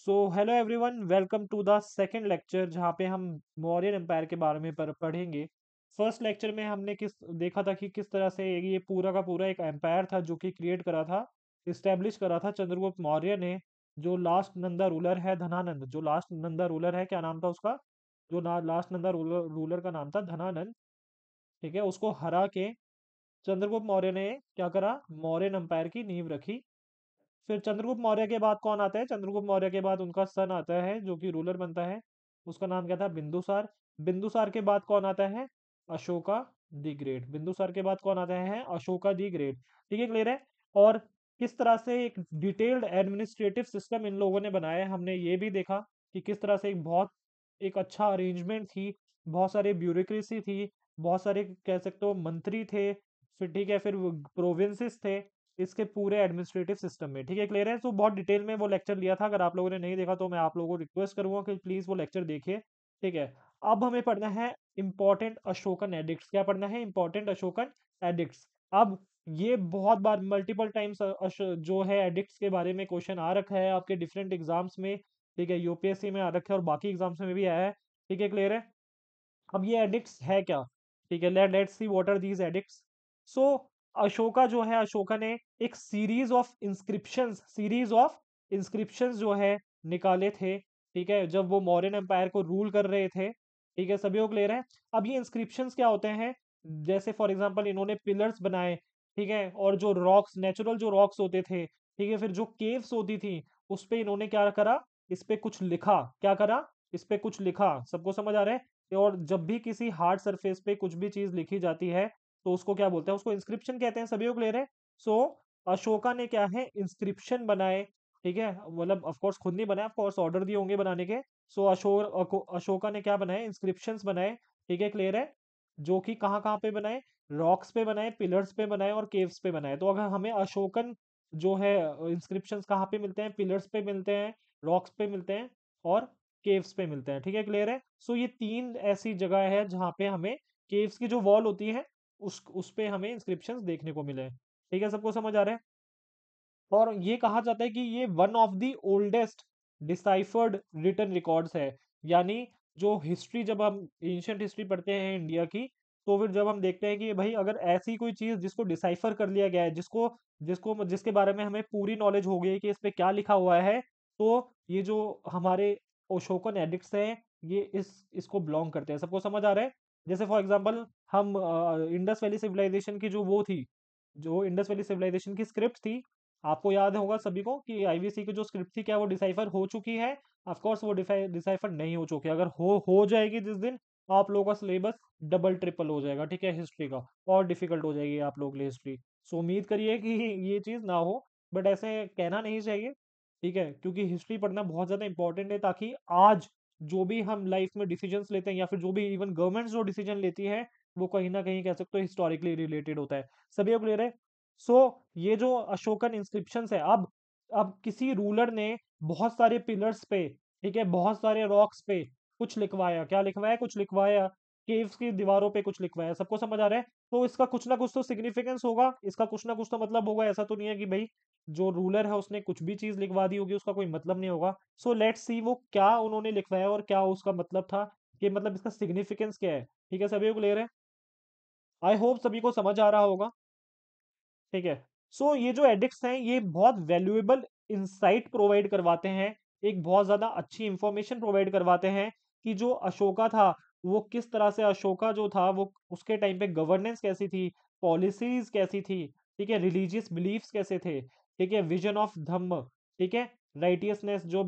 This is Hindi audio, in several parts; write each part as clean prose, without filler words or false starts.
So hello everyone, welcome to the second lecture जहाँ पे हम मौर्यन एम्पायर के बारे में पढ़ेंगे। फर्स्ट लेक्चर में हमने किस देखा था कि किस तरह से ये पूरा का पूरा एक एम्पायर था जो कि क्रिएट करा था, इस्टेब्लिश करा था चंद्रगुप्त मौर्य ने। जो लास्ट नंदा रूलर है धनानंद, जो लास्ट नंदा रूलर है, क्या नाम था उसका? जो ना लास्ट नंदा रूलर रूलर का नाम था धनानंद। ठीक है, उसको हरा के चंद्रगुप्त मौर्य ने क्या करा? मौर्यन एम्पायर की नींव रखी। फिर चंद्रगुप्त मौर्य के बाद कौन आता है? चंद्रगुप्त मौर्य के बाद उनका सन आता है जो कि रूलर बनता है। उसका नाम क्या था? बिंदुसार। बिंदुसार के बाद कौन आता है? Ashoka the great. बिंदुसार के बाद कौन आता है? Ashoka the great. ठीक है, क्लियर है? और किस तरह से एक डिटेल्ड एडमिनिस्ट्रेटिव सिस्टम इन लोगों ने बनाया है, हमने ये भी देखा कि किस तरह से एक अच्छा अरेंजमेंट थी। बहुत सारे ब्यूरोक्रेसी थी, बहुत सारे कह सकते हो मंत्री थे, फिर ठीक है, फिर प्रोविंसेस थे इसके पूरे एडमिनिस्ट्रेटिव सिस्टम में। ठीक है, क्लियर है? तो बहुत डिटेल में वो लेक्चर लिया था। अगर आप लोगों ने नहीं देखा तो मैं आप लोगों को रिक्वेस्ट करूंगा कि प्लीज वो लेक्चर देखिए। ठीक है, अब हमें पढ़ना है इंपॉर्टेंट अशोकन एडिक्ट्स। क्या पढ़ना है? Important Ashokan addicts. अब ये बहुत बार मल्टीपल टाइम्स जो है एडिक्ट्स के बारे में क्वेश्चन आ रखा है आपके डिफरेंट एग्जाम्स में। ठीक है, यूपीएससी में आ रखा है और बाकी एग्जाम्स में भी आया है। ठीक है, क्लियर है? अब ये एडिक्ट्स है क्या? ठीक है, let's see what are these edicts. So Ashoka जो है, अशोका ने एक सीरीज ऑफ इंस्क्रिप्शंस जो है निकाले थे। ठीक है, जब वो मौर्यन एम्पायर को रूल कर रहे थे। ठीक है, सभी को क्लियर है? अब ये इंस्क्रिप्शंस क्या होते हैं? जैसे फॉर एग्जांपल इन्होंने पिलर्स बनाए। ठीक है, और जो रॉक्स, नेचुरल जो रॉक्स होते थे, ठीक है, फिर जो केव्स होती थी उस पे इन्होंने क्या करा? इस पे कुछ लिखा। क्या करा? इस पे कुछ लिखा। सबको समझ आ रहा है? और जब भी किसी हार्ड सरफेस पे कुछ भी चीज लिखी जाती है तो उसको क्या बोलते हैं? उसको इंस्क्रिप्शन कहते हैं। सभी को क्लियर है? सो अशोका ने क्या है? इंस्क्रिप्शन बनाए। ठीक है, मतलब ऑफ कोर्स खुद नहीं बनाए, ऑफ कोर्स ऑर्डर दिए होंगे बनाने के। सो अशोका ने क्या बनाए? इंस्क्रिप्शंस बनाए। ठीक है, क्लियर है? जो कि कहाँ कहाँ पे बनाए? रॉक्स पे बनाए, पिलर्स पे बनाए और केव्स पे बनाए। तो अगर हमें अशोकन जो है इंस्क्रिप्शंस कहाँ पे मिलते हैं? पिलर्स पे मिलते हैं, रॉक्स पे मिलते हैं और केव्स पे मिलते हैं। ठीक है, क्लियर है? सो ये तीन ऐसी जगह है जहाँ पे हमें केव्स की जो वॉल होती है उस पे हमें इंस्क्रिप्शंस देखने को मिले हैं। ठीक है, सबको समझ आ रहा है? और ये कहा जाता है कि ये one of the oldest deciphered written records है। यानी जो हिस्ट्री, जब हम एंशियंट हिस्ट्री पढ़ते हैं इंडिया की, तो फिर जब हम देखते हैं कि भाई अगर ऐसी कोई चीज जिसको डिसाइफर कर लिया गया है, जिसको जिसको जिसके बारे में हमें पूरी नॉलेज हो गई है कि इस पे क्या लिखा हुआ है, तो ये जो हमारे अशोकन एडिक्ट्स हैं, ये इसको बिलोंग करते हैं। सबको समझ आ रहा है? जैसे फॉर एग्जांपल हम इंडस वैली सिविलाइजेशन की जो वो थी, जो इंडस वैली सिविलाइजेशन की स्क्रिप्ट थी, आपको याद होगा सभी को कि आईवीसी की जो स्क्रिप्ट थी, क्या वो डिसाइफर हो चुकी है? ऑफ कोर्स वो डिसाइफर नहीं हो चुकी है। अगर हो जाएगी जिस दिन, आप लोगों का सिलेबस डबल ट्रिपल हो जाएगा। ठीक है, हिस्ट्री का और डिफिकल्ट हो जाएगी आप लोगों के लिए हिस्ट्री। सो उम्मीद करिए कि ये चीज़ ना हो, बट ऐसे कहना नहीं चाहिए। ठीक है, क्योंकि हिस्ट्री पढ़ना बहुत ज़्यादा इंपॉर्टेंट है, ताकि आज जो भी हम लाइफ में डिसीजंस लेते हैं या फिर जो भी इवन गवर्नमेंट जो डिसीजन लेती है, वो कहीं ना कहीं कह सकते हो हिस्टोरिकली रिलेटेड होता है। सभी को क्लियर है? सो ये जो अशोकन इंस्क्रिप्शंस है, अब किसी रूलर ने बहुत सारे पिलर्स पे, ठीक है, बहुत सारे रॉक्स पे कुछ लिखवाया। क्या लिखवाया? कुछ लिखवाया। केव्स की दीवारों पे कुछ लिखवाया। सबको समझ आ रहा है? तो इसका कुछ ना कुछ तो सिग्निफिकेंस होगा, इसका कुछ ना कुछ तो मतलब होगा। ऐसा तो नहीं है कि भाई जो रूलर है उसने कुछ भी चीज लिखवा दी होगी, उसका कोई मतलब नहीं होगा। सो लेट्स सी वो क्या उन्होंने लिखवाया और क्या उसका मतलब था, कि मतलब इसका सिग्निफिकेंस क्या है। ठीक है, सभी को क्लियर है? आई होप सभी को समझ आ रहा होगा। ठीक है, सो ये जो एडिक्ट्स हैं ये बहुत वैल्यूएबल इंसाइट प्रोवाइड करवाते हैं, एक बहुत ज़्यादा अच्छी इंफॉर्मेशन प्रोवाइड करवाते हैं कि जो अशोका था, वो किस तरह से, अशोका जो था वो उसके टाइम पे गवर्नेंस कैसी थी, पॉलिसीज कैसी थी, ठीक है, रिलीजियस बिलीफ्स कैसे थे, ठीक है, विजन ऑफ धम्म, ठीक है, राइटियसनेस, जो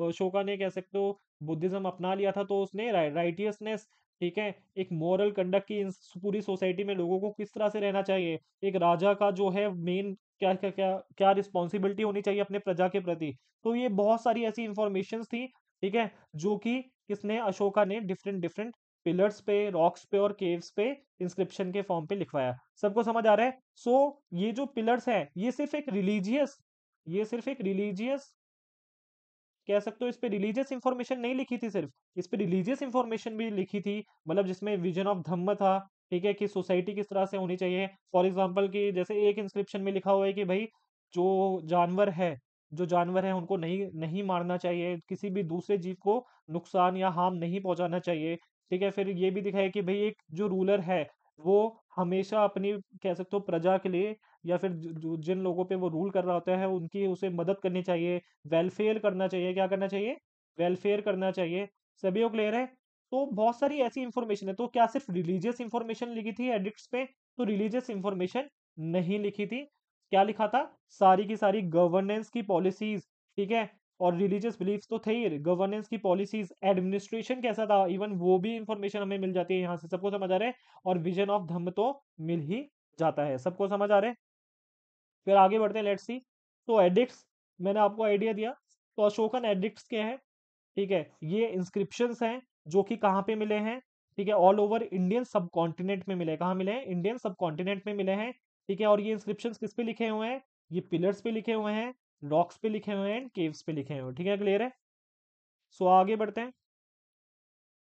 अशोका ने कह सकते हो बुद्धिज्म अपना लिया था, तो उसने राइटियसनेस, ठीक है, एक मॉरल कंडक्ट की पूरी सोसाइटी में लोगों को किस तरह से रहना चाहिए, एक राजा का जो है मेन क्या क्या क्या क्या रिस्पॉन्सिबिलिटी होनी चाहिए अपने प्रजा के प्रति। तो ये बहुत सारी ऐसी इंफॉर्मेशन थी, ठीक है, जो कि किसने, अशोका ने डिफरेंट डिफरेंट पिलर्स पे, रॉक्स पे और केव्स पे इंस्क्रिप्शन के फॉर्म पे लिखवाया। सबको समझ आ रहा है? सो ये जो पिलर्स है, ये सिर्फ एक रिलीजियस कह सकते हो, इस पे रिलीजियस इंफॉर्मेशन नहीं लिखी थी सिर्फ, इस पे रिलीजियस इंफॉर्मेशन भी लिखी थी। मतलब जिसमें विजन ऑफ धम्म था, ठीक है, कि सोसाइटी किस तरह से होनी चाहिए। फॉर एग्जांपल कि जैसे एक इंस्क्रिप्शन में लिखा हुआ है कि भाई जो जानवर है, जो जानवर हैं उनको नहीं नहीं मारना चाहिए, किसी भी दूसरे जीव को नुकसान या हार्म नहीं पहुंचाना चाहिए। ठीक है, फिर ये भी दिखाया कि भाई एक जो रूलर है वो हमेशा अपनी, कह सकते हो, प्रजा के लिए या फिर जिन लोगों पे वो रूल कर रहा होता है उनकी उसे मदद करनी चाहिए, वेलफेयर करना चाहिए। क्या करना चाहिए? वेलफेयर करना चाहिए। सभी को क्लियर है? तो बहुत सारी ऐसी इंफॉर्मेशन है। तो क्या सिर्फ रिलीजियस इंफॉर्मेशन लिखी थी एडिक्ट्स पे? तो रिलीजियस इंफॉर्मेशन नहीं लिखी थी। क्या लिखा था? सारी की सारी गवर्नेंस की पॉलिसीज, ठीक है, और रिलीजियस बिलीफ्स तो थे ही, गवर्नेंस की पॉलिसीज, एडमिनिस्ट्रेशन कैसा था, इवन वो भी इंफॉर्मेशन हमें मिल जाती है यहाँ से। सबको समझ आ रहा है? और विजन ऑफ धम्म तो मिल ही जाता है। सबको समझ आ रहा है? फिर आगे बढ़ते हैं, लेट्स सी। तो एडिक्ट्स, मैंने आपको आइडिया दिया। तो अशोकन एडिक्ट्स क्या है? ठीक है, ये इंस्क्रिप्शंस हैं जो कि कहाँ पे मिले हैं? ठीक है, ऑल ओवर इंडियन सब कॉन्टिनेंट में मिले हैं। कहाँ मिले हैं? इंडियन सब कॉन्टिनेंट में मिले हैं। ठीक है, और ये इंस्क्रिप्शंस किस पे लिखे हुए हैं? ये पिलर्स पे लिखे हुए हैं, रॉक्स पे लिखे हुए हैं, केव्स पे लिखे हुए हैं। ठीक है, क्लियर है? सो आगे बढ़ते हैं।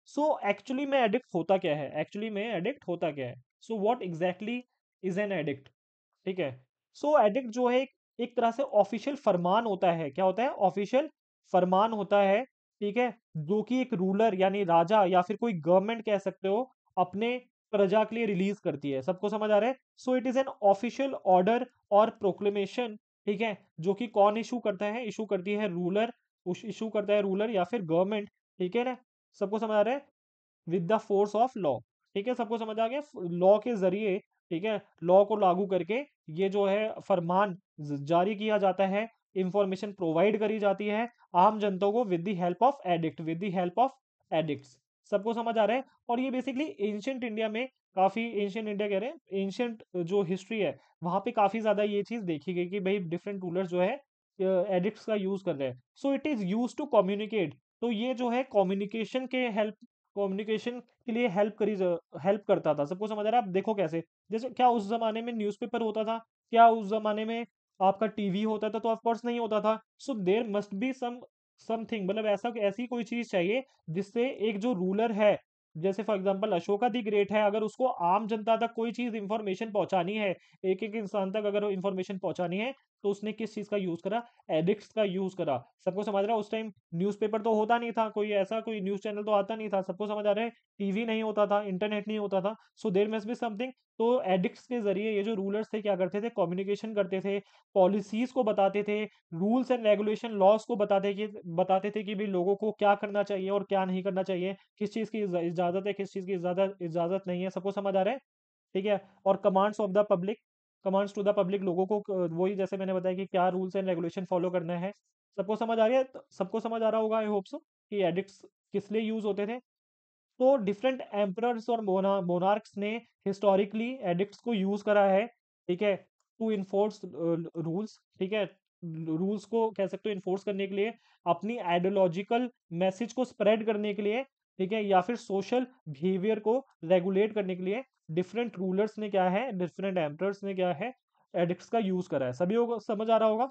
सो एक्चुअली में एडिक्ट होता क्या है? एक्चुअली में एडिक्ट होता क्या है? So what exactly is an addict? ठीक है, सो एडिक्ट जो है एक तरह से ऑफिशियल फरमान होता है। क्या होता है? ऑफिशियल फरमान होता है। ठीक है, जो कि एक रूलर यानी राजा या फिर कोई गवर्नमेंट कह सकते हो, अपने प्रजा के लिए रिलीज करती है। सबको समझ आ रहा है? सो it is an official order और प्रोक्लेमेशन। ठीक है, जो कि कौन इशू करता है? इशू करती है रूलर, इशू करता है रूलर या फिर गवर्नमेंट। ठीक है ना? सबको समझ आ रहा है? With the force of law. ठीक है, सबको समझ आ गया? लॉ के जरिए, ठीक है, लॉ को लागू करके ये जो है फरमान जारी किया जाता है, इंफॉर्मेशन प्रोवाइड करी जाती है आम जनता को with the help of addict, with the help of addicts. सबको समझ आ रहा है? और ये बेसिकली एंशियंट इंडिया में, काफी एंशियंट इंडिया कह रहे हैं, एंशियंट जो हिस्ट्री है वहां पे काफी ज्यादा ये चीज देखी गई कि भाई डिफरेंट रूलर्स जो है एडिक्ट्स का यूज कर रहे हैं। So it is use to communicate. तो ये जो है कम्युनिकेशन के हेल्प, कम्युनिकेशन के लिए हेल्प करता था। सबको समझ आ रहा है? आप देखो कैसे, जैसे क्या उस जमाने में न्यूज़पेपर होता था? क्या उस जमाने में आपका टीवी होता था? तो ऑफ कोर्स नहीं होता था। So there must be something, मतलब ऐसा, ऐसी कोई चीज चाहिए जिससे एक जो रूलर है, जैसे for example Ashoka the great है, अगर उसको आम जनता तक कोई चीज इंफॉर्मेशन पहुंचानी है, एक एक इंसान तक अगर इंफॉर्मेशन पहुंचानी है, तो उसने किस चीज का यूज करा? एडिक्ट्स का यूज करा। सबको समझ रहा है? उस टाइम न्यूज़पेपर तो होता नहीं था, कोई ऐसा कोई न्यूज़ चैनल तो आता नहीं था। सबको समझ आ रहा है? टीवी नहीं होता था, इंटरनेट नहीं होता था। So there must be something. तो एडिक्ट्स के जरिए ये जो रूलर्स थे क्या करते थे? कम्युनिकेशन करते थे, पॉलिसीज को बताते थे, रूल्स एंड रेगुलेशन लॉज को बताते थे कि भी लोगों को क्या करना चाहिए और क्या नहीं करना चाहिए, किस चीज की इजाजत है, किस चीज की इजाजत इजाजत नहीं है। सबको समझ आ रहा है? ठीक है, और commands of the public, commands to the public, लोगों को वही जैसे मैंने बताया कि क्या रूल्स एंड रेगुलेशन फॉलो करना है। सबको समझ आ रही है? सबको समझ आ रहा होगा, आई होप सो, कि एडिक्ट्स किस लिए यूज होते थे। तो डिफरेंट एम्परर्स और मोनार्क्स ने हिस्टोरिकली एडिक्ट्स को यूज करा है। ठीक है, टू इन्फोर्स रूल्स। ठीक है, रूल्स को कह सकते हो इन्फोर्स करने के लिए, अपनी आइडियोलॉजिकल मैसेज को स्प्रेड करने के लिए, ठीक है, या फिर सोशल बिहेवियर को रेगुलेट करने के लिए डिफरेंट रूलर्स ने क्या है, डिफरेंट एम्परर्स ने क्या है, एडिक्ट्स का यूज करा है। सभी को समझ आ रहा होगा?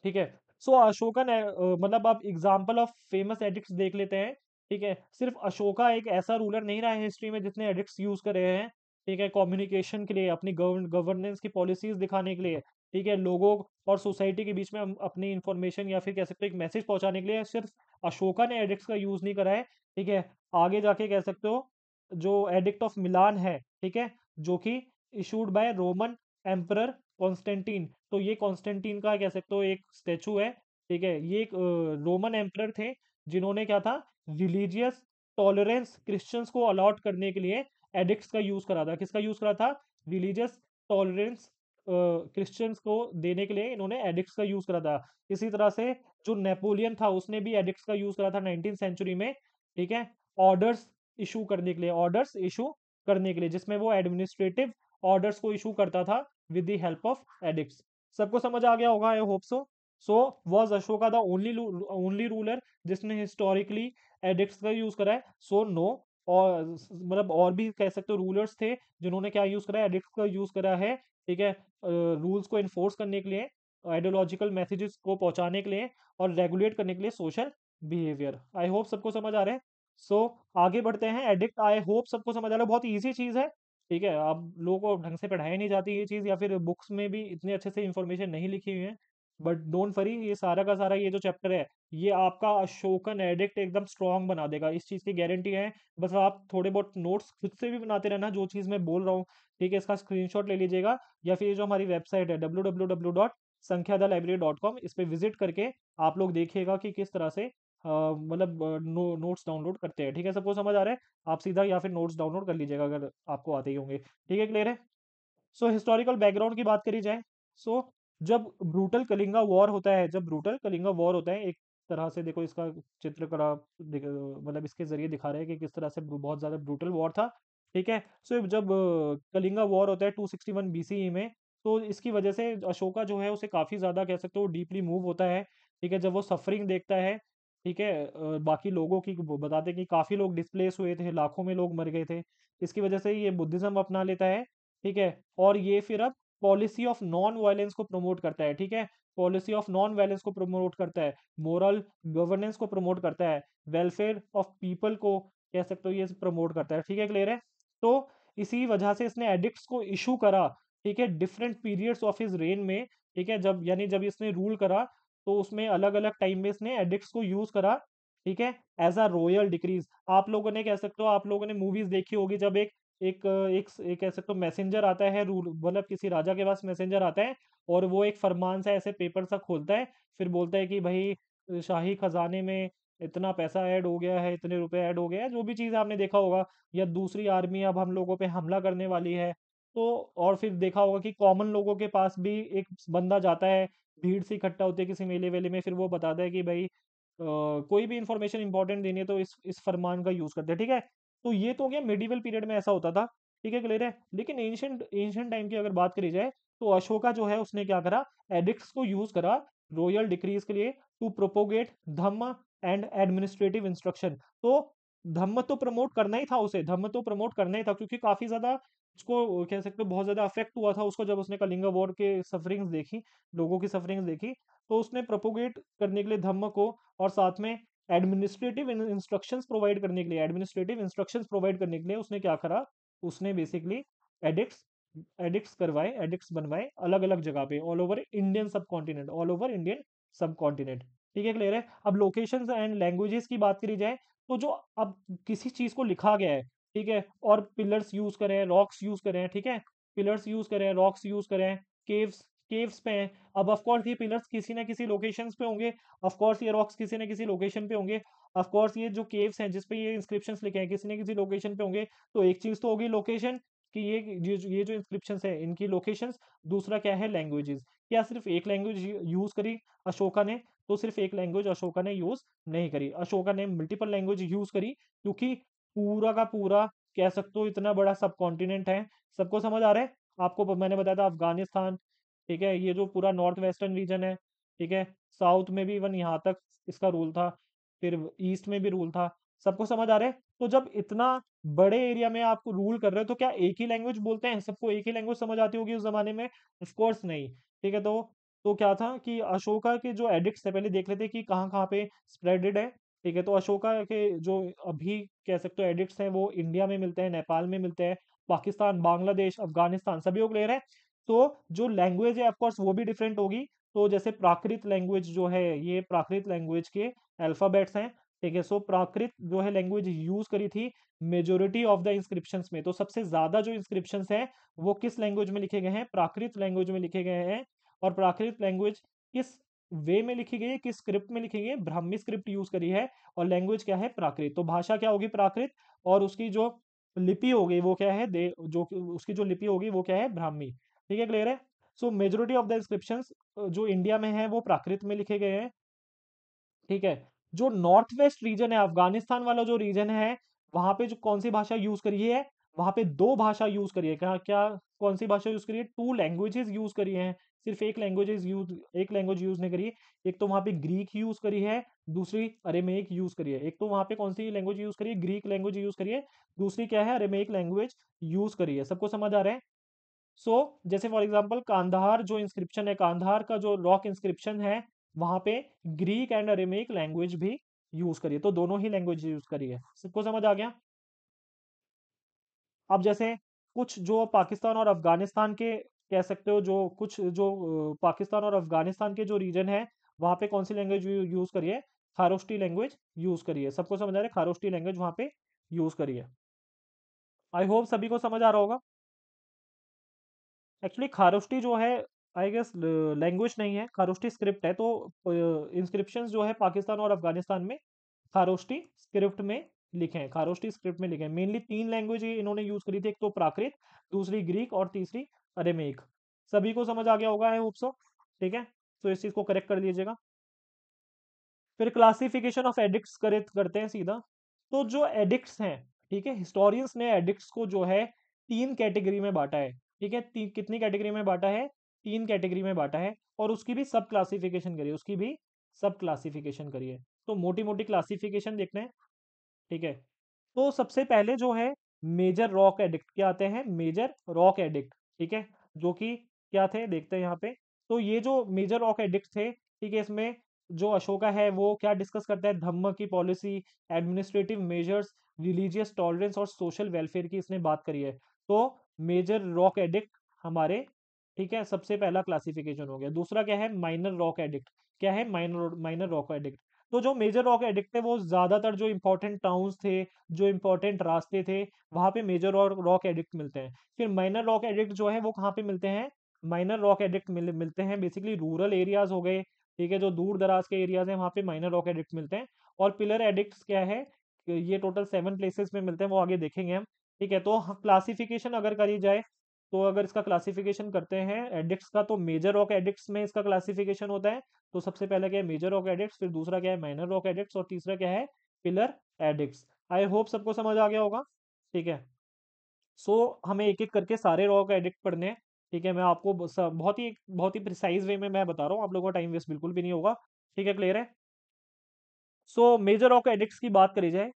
ठीक है, सो अशोका ने मतलब आप एग्जाम्पल ऑफ फेमस एडिक्ट्स देख लेते हैं। ठीक है, सिर्फ अशोका एक ऐसा रूलर नहीं रहा है हिस्ट्री में जिसने एडिक्ट्स यूज करे हैं। ठीक है, कम्युनिकेशन के लिए, अपनी गवर्नेंस की पॉलिसीज दिखाने के लिए, ठीक है, लोगों और सोसाइटी के बीच में अपनी इंफॉर्मेशन या फिर कह सकते हो एक मैसेज पहुंचाने के लिए सिर्फ अशोका ने एडिक्ट्स का यूज नहीं करा है। ठीक है, आगे जाके कह सकते हो जो एडिक्ट ऑफ मिलान है, ठीक है, जो कि issued by Roman emperor Constantine. तो ये कॉन्स्टेंटीन का कह सकते हो एक स्टेचू है। ठीक है, ये एक रोमन एम्परर थे जिन्होंने क्या था, रिलीजियस टॉलरेंस क्रिश्चियंस को अलॉट करने के लिए एडिक्ट्स का यूज करा था। किसका यूज करा था? रिलीजियस टॉलरेंस क्रिश्चियंस को देने के लिए इन्होंने एडिक्ट्स का यूज करा था। इसी तरह से जो नेपोलियन था उसने भी एडिक्ट्स का यूज करा था 19th सेंचुरी में। ठीक है, ऑर्डर्स इशू करने के लिए, ऑर्डर्स इशू करने के लिए, जिसमें वो एडमिनिस्ट्रेटिव ऑर्डर्स को इशू करता था with the help of edicts। सबको समझ आ गया होगा, I hope so. So was Ashoka the only ruler जिसने हिस्टोरिकली एडिक्ट्स का यूज करा है? So no. और मतलब और भी कह सकते हो रूलर्स थे जिन्होंने क्या यूज करा है? एडिक्ट्स का यूज करा है। ठीक है, रूल्स को इन्फोर्स करने के लिए, आइडियोलॉजिकल मैसेजेस को पहुंचाने के लिए और रेगुलेट करने के लिए सोशल बिहेवियर। आई होप सबको समझ आ रहा है। सो आगे बढ़ते हैं। एडिक्ट, आई होप सबको समझ आ रहा है, बहुत ईजी चीज है। ठीक है, अब लोगों को ढंग से पढ़ाई नहीं जाती ये चीज़, या फिर बुक्स में भी इतने अच्छे से इंफॉर्मेशन नहीं लिखी हुई है। बट डोंट वरी, ये सारा का सारा ये जो चैप्टर है, ये आपका अशोकन एडिक्ट एकदम स्ट्रांग बना देगा, इस चीज़ की गारंटी है। बस आप थोड़े बहुत नोट्स खुद से भी बनाते रहना, जो चीज़ मैं बोल रहा हूँ, ठीक है, इसका स्क्रीनशॉट ले लीजिएगा, या फिर ये जो हमारी वेबसाइट है www.sankhyaDalLibrary.com, इस पे विजिट करके आप लोग देखिएगा कि किस तरह से मतलब नोट्स डाउनलोड करते हैं, ठीक है, सबको समझ आ रहा है? आप सीधा या फिर नोट्स डाउनलोड कर लीजिएगा अगर आपको आते ही होंगे, ठीक है, क्लियर है? सो हिस्टोरिकल बैकग्राउंड की बात करी जाए, सो जब ब्रूटल कलिंगा वॉर होता है, जब ब्रूटल कलिंगा वॉर होता है, एक तरह से देखो इसका चित्रकला मतलब इसके जरिए दिखा रहे हैं कि किस तरह से बहुत ज़्यादा ब्रूटल वॉर था, ठीक है। सो जब कलिंगा वॉर होता है 261 बीसीई में, तो इसकी वजह से अशोका जो है उसे काफ़ी ज़्यादा कह सकते हो डीपली मूव होता है, ठीक है, जब वो सफरिंग देखता है, ठीक है, बाकी लोगों की, वो बताते हैं कि काफ़ी लोग डिस्प्लेस हुए थे, लाखों में लोग मर गए थे, इसकी वजह से ये बुद्धिज्म अपना लेता है, ठीक है। और ये फिर अब पॉलिसी ऑफ नॉन वायलेंस को प्रमोट करता है, ठीक है, पॉलिसी ऑफ नॉन वायलेंस को प्रमोट करता है, मोरल गवर्नेंस को प्रमोट करता है, वेलफेयर ऑफ पीपल को कह सकते हो ये प्रमोट करता है, ठीक है, क्लियर है। तो इसी वजह से इसने एडिक्ट्स को इशू करा, ठीक है, different periods of his rain में, ठीक है, जब यानी जब इसने रूल करा, तो उसमें अलग अलग टाइम में इसने एडिक्ट्स को यूज करा, ठीक है, एज अ रॉयल डिक्रीज। आप लोगों ने कह सकते हो, आप लोगों ने मूवीज देखी होगी, जब एक कह सकते हो मैसेंजर आता है, रूल मतलब किसी राजा के पास मैसेंजर आता है, और वो एक फरमान सा ऐसे पेपर सा खोलता है, फिर बोलता है कि भाई शाही खजाने में इतना पैसा ऐड हो गया है, इतने रुपए ऐड हो गए हैं, जो भी चीज़ आपने देखा होगा, या दूसरी आर्मी अब हम लोगों पे हमला करने वाली है। तो और फिर देखा होगा कि कॉमन लोगों के पास भी एक बंदा जाता है, भीड़ से इकट्ठा होते हैं किसी मेले वेले में, फिर वो बताता है कि भाई कोई भी इंफॉर्मेशन इंपॉर्टेंट देनी है तो इस फरमान का यूज करते हैं, ठीक है। तो ये तो हो गया मिडिवल पीरियड में ऐसा होता था, ठीक है, क्लियर है। लेकिन एंशियंट एंशियंट टाइम की अगर बात करी जाए, तो अशोका जो है उसने क्या करा, एडिक्ट्स को यूज करा रॉयल डिक्रीज के लिए, to propagate Dhamma and administrative instruction. तो धम्म तो प्रमोट करना ही था उसे, धम्म तो प्रमोट करना ही था, क्योंकि काफी ज्यादा उसको कह सकते हो बहुत ज्यादा अफेक्ट हुआ था उसको, जब उसने कलिंगा वॉर के सफरिंग्स देखी, लोगों की सफरिंग्स देखी, तो उसने प्रोपोगेट करने के लिए धम्म को, और साथ में एडमिनिस्ट्रेटिव इंस्ट्रक्शंस प्रोवाइड करने के लिए, एडमिनिस्ट्रेटिव इंस्ट्रक्शंस प्रोवाइड करने के लिए उसने क्या करा, उसने बेसिकली एडिक्ट्स एडिक्ट्स करवाए, एडिक्ट्स बनवाए अलग अलग जगह पे, ऑल ओवर इंडियन सब कॉन्टिनेंट, ऑल ओवर इंडियन सब कॉन्टिनेंट, ठीक है, क्लियर है। अब लोकेशंस एंड लैंग्वेजेस की बात करी जाए, तो जो अब किसी चीज को लिखा गया है, ठीक है, और पिलर्स यूज करें, रॉक्स यूज करें, ठीक है, पिलर्स यूज करें, रॉक्स यूज करें, केव्स केव्स पे हैं, अब ऑफ कोर्स ये पिलर्स किसी ना किसी लोकेशंस पे होंगे, ऑफ कोर्स ये रॉक्स किसी ना किसी लोकेशन पे होंगे, ऑफ कोर्स ये जो केव्स हैं जिस पे ये इंस्क्रिप्शंस लिखे हैं किसी ना किसी लोकेशन पे होंगे। तो एक चीज तो होगी लोकेशन, कि ये जो इंस्क्रिप्शंस है इनकी लोकेशंस, दूसरा क्या है, लैंग्वेजेस। क्या सिर्फ एक लैंग्वेज यूज करी अशोका ने? तो सिर्फ एक लैंग्वेज अशोका ने यूज नहीं करी, अशोका ने मल्टीपल लैंग्वेज यूज करी, क्योंकि पूरा का पूरा कह सकते हो इतना बड़ा सब कॉन्टिनेंट है। सबको समझ आ रहा है? आपको मैंने बताया था अफगानिस्तान, ठीक है, ये जो पूरा नॉर्थ वेस्टर्न रीजन है, ठीक है, साउथ में भी इवन यहाँ तक इसका रूल था, फिर ईस्ट में भी रूल था। सबको समझ आ रहा है? तो जब इतना बड़े एरिया में आप रूल कर रहे हो, तो क्या एक ही लैंग्वेज बोलते हैं, सबको एक ही लैंग्वेज समझ आती होगी उस जमाने में? ऑफ कोर्स नहीं, ठीक है। तो क्या था कि अशोका के जो एडिक्ट्स है, पहले देख लेते हैं कि कहाँ कहाँ पे स्प्रेडेड है, ठीक है। तो अशोका के जो अभी कह सकते हो एडिक्ट्स हैं, वो इंडिया में मिलते हैं, नेपाल में मिलते हैं, पाकिस्तान, बांग्लादेश, अफगानिस्तान, सभी को क्लियर है। तो जो लैंग्वेज है ऑफ कोर्स वो भी डिफरेंट होगी। तो जैसे प्राकृत लैंग्वेज जो है, ये प्राकृत लैंग्वेज के अल्फाबेट्स हैं, ठीक है। सो प्राकृत जो है लैंग्वेज यूज करी थी मेजोरिटी ऑफ द इंस्क्रिप्शंस में, तो सबसे ज्यादा जो इंस्क्रिप्शंस हैं वो किस लैंग्वेज में लिखे गए हैं? प्राकृत लैंग्वेज में लिखे गए हैं। और प्राकृत लैंग्वेज किस वे में लिखी गई है, किस स्क्रिप्ट में लिखी गई है? ब्राह्मी स्क्रिप्ट यूज करी है, और लैंग्वेज क्या है? प्राकृत। तो भाषा क्या होगी? प्राकृत। और उसकी जो लिपि होगी वो क्या है? उसकी जो लिपि होगी वो क्या है? ब्राह्मी, ठीक है, क्लियर है। सो मेजोरिटी ऑफ द इंस्क्रिप्शंस जो इंडिया में है वो प्राकृत में लिखे गए हैं, ठीक है। जो नॉर्थ वेस्ट रीजन है, अफगानिस्तान वाला जो रीजन है, वहां पे जो कौन सी भाषा यूज करी है? वहां पे दो भाषा यूज करी है। क्या क्या कौन सी भाषा यूज करी है? टू लैंग्वेजेस यूज करी हैं, सिर्फ एक लैंग्वेज यूज नहीं करी। एक तो वहां पे ग्रीक यूज करी है, दूसरी अरेमेइक यूज करी है। एक तो वहां पे कौन सी लैंग्वेज यूज करी है? ग्रीक लैंग्वेज यूज करी है, दूसरी क्या है? अरेमेइक लैंग्वेज यूज करी है। सबको समझ आ रहा है? सो जैसे फॉर एग्जांपल कांधार जो इंस्क्रिप्शन है, कांधार का जो रॉक इंस्क्रिप्शन है, वहां पे ग्रीक एंड अरेमिक लैंग्वेज भी यूज करी है। तो दोनों ही लैंग्वेज यूज करी है। सबको समझ आ गया? अब जैसे कुछ जो पाकिस्तान और अफगानिस्तान के कह सकते हो जो कुछ जो पाकिस्तान और अफगानिस्तान के जो रीजन है वहाँ पे कौन सी लैंग्वेज यूज करी है? खारोष्टी लैंग्वेज यूज करी है। सबको समझ आ रहा है? खारोष्टी लैंग्वेज वहाँ पे यूज करी है। आई होप सभी को समझ आ रहा होगा। एक्चुअली खारोष्टी जो है आई गेस लैंग्वेज नहीं है, खारोष्टी स्क्रिप्ट है। तो इंस्क्रिप्शन जो है पाकिस्तान और अफगानिस्तान में खारोष्टी स्क्रिप्ट में लिखे हैं, खारोष्टी स्क्रिप्ट में लिखे हैं। मेनली 3 लैंग्वेज इन्होंने यूज करी थी, एक तो प्राकृत, दूसरी ग्रीक और तीसरी अरेमेइक। सभी को समझ आ गया होगा आई होप सो। ठीक है, तो इस चीज को करेक्ट कर लीजिएगा। फिर क्लासिफिकेशन ऑफ एडिक्ट्स करते हैं सीधा। तो जो एडिक्ट्स हैं, ठीक है, हिस्टोरियंस ने एडिक्ट्स को जो है 3 कैटेगरी में बांटा है। ठीक है, कितनी कैटेगरी में बांटा है? 3 कैटेगरी में बांटा है। और उसकी भी सब क्लासिफिकेशन करी है, उसकी भी सब क्लासिफिकेशन करी है। तो मोटी मोटी क्लासिफिकेशन देखते हैं। ठीक है, तो सबसे पहले जो है मेजर रॉक एडिक्ट क्या आते हैं? Major rock edict. ठीक है, जो कि क्या थे देखते हैं यहाँ पे। तो ये जो मेजर रॉक एडिक्ट थे, ठीक है, इसमें जो अशोका है वो क्या डिस्कस करता है? धम्म की policy, administrative measures, religious tolerance और सोशल वेलफेयर की इसने बात करी है। तो मेजर रॉक एडिक्ट हमारे, ठीक है, सबसे पहला क्लासिफिकेशन हो गया। दूसरा क्या है? Minor rock edict. क्या है? Minor minor rock edict. तो जो मेजर रॉक एडिक्ट थे वो ज्यादातर जो इंपॉर्टेंट टाउन्स थे, जो इंपॉर्टेंट रास्ते थे, वहां पे मेजर रॉक एडिक्ट मिलते हैं। फिर माइनर रॉक एडिक्ट जो है वो कहाँ पे मिलते हैं? माइनर रॉक एडिक्ट मिलते हैं बेसिकली रूरल एरियाज हो गए। ठीक है, जो दूर दराज के एरियाज हैं वहां पे माइनर रॉक एडिक्ट मिलते हैं। और पिलर एडिक्ट्स क्या है? ये टोटल 7 प्लेसेस में मिलते हैं, वो आगे देखेंगे हम। ठीक है, तो क्लासिफिकेशन अगर करी जाए, तो अगर इसका क्लासिफिकेशन करते हैं एडिक्ट्स का, तो मेजर रॉक एडिक्ट्स में इसका क्लासिफिकेशन होता है। तो सबसे पहले क्या है? मेजर रॉक एडिक्ट्स, फिर दूसरा क्या है? माइनर रॉक एडिक्ट्स, और तीसरा क्या है? Pillar addicts. आई होप सबको समझ आ गया होगा। ठीक है, सो हमें एक एक करके सारे रॉक एडिक्ट पढ़ने हैं। ठीक है, मैं आपको बहुत ही प्रिसाइज वे में मैं बता रहा हूँ, आप लोगों का टाइम वेस्ट बिल्कुल भी नहीं होगा। ठीक है, क्लियर है? सो मेजर रॉक एडिक्ट्स की बात करी जाए,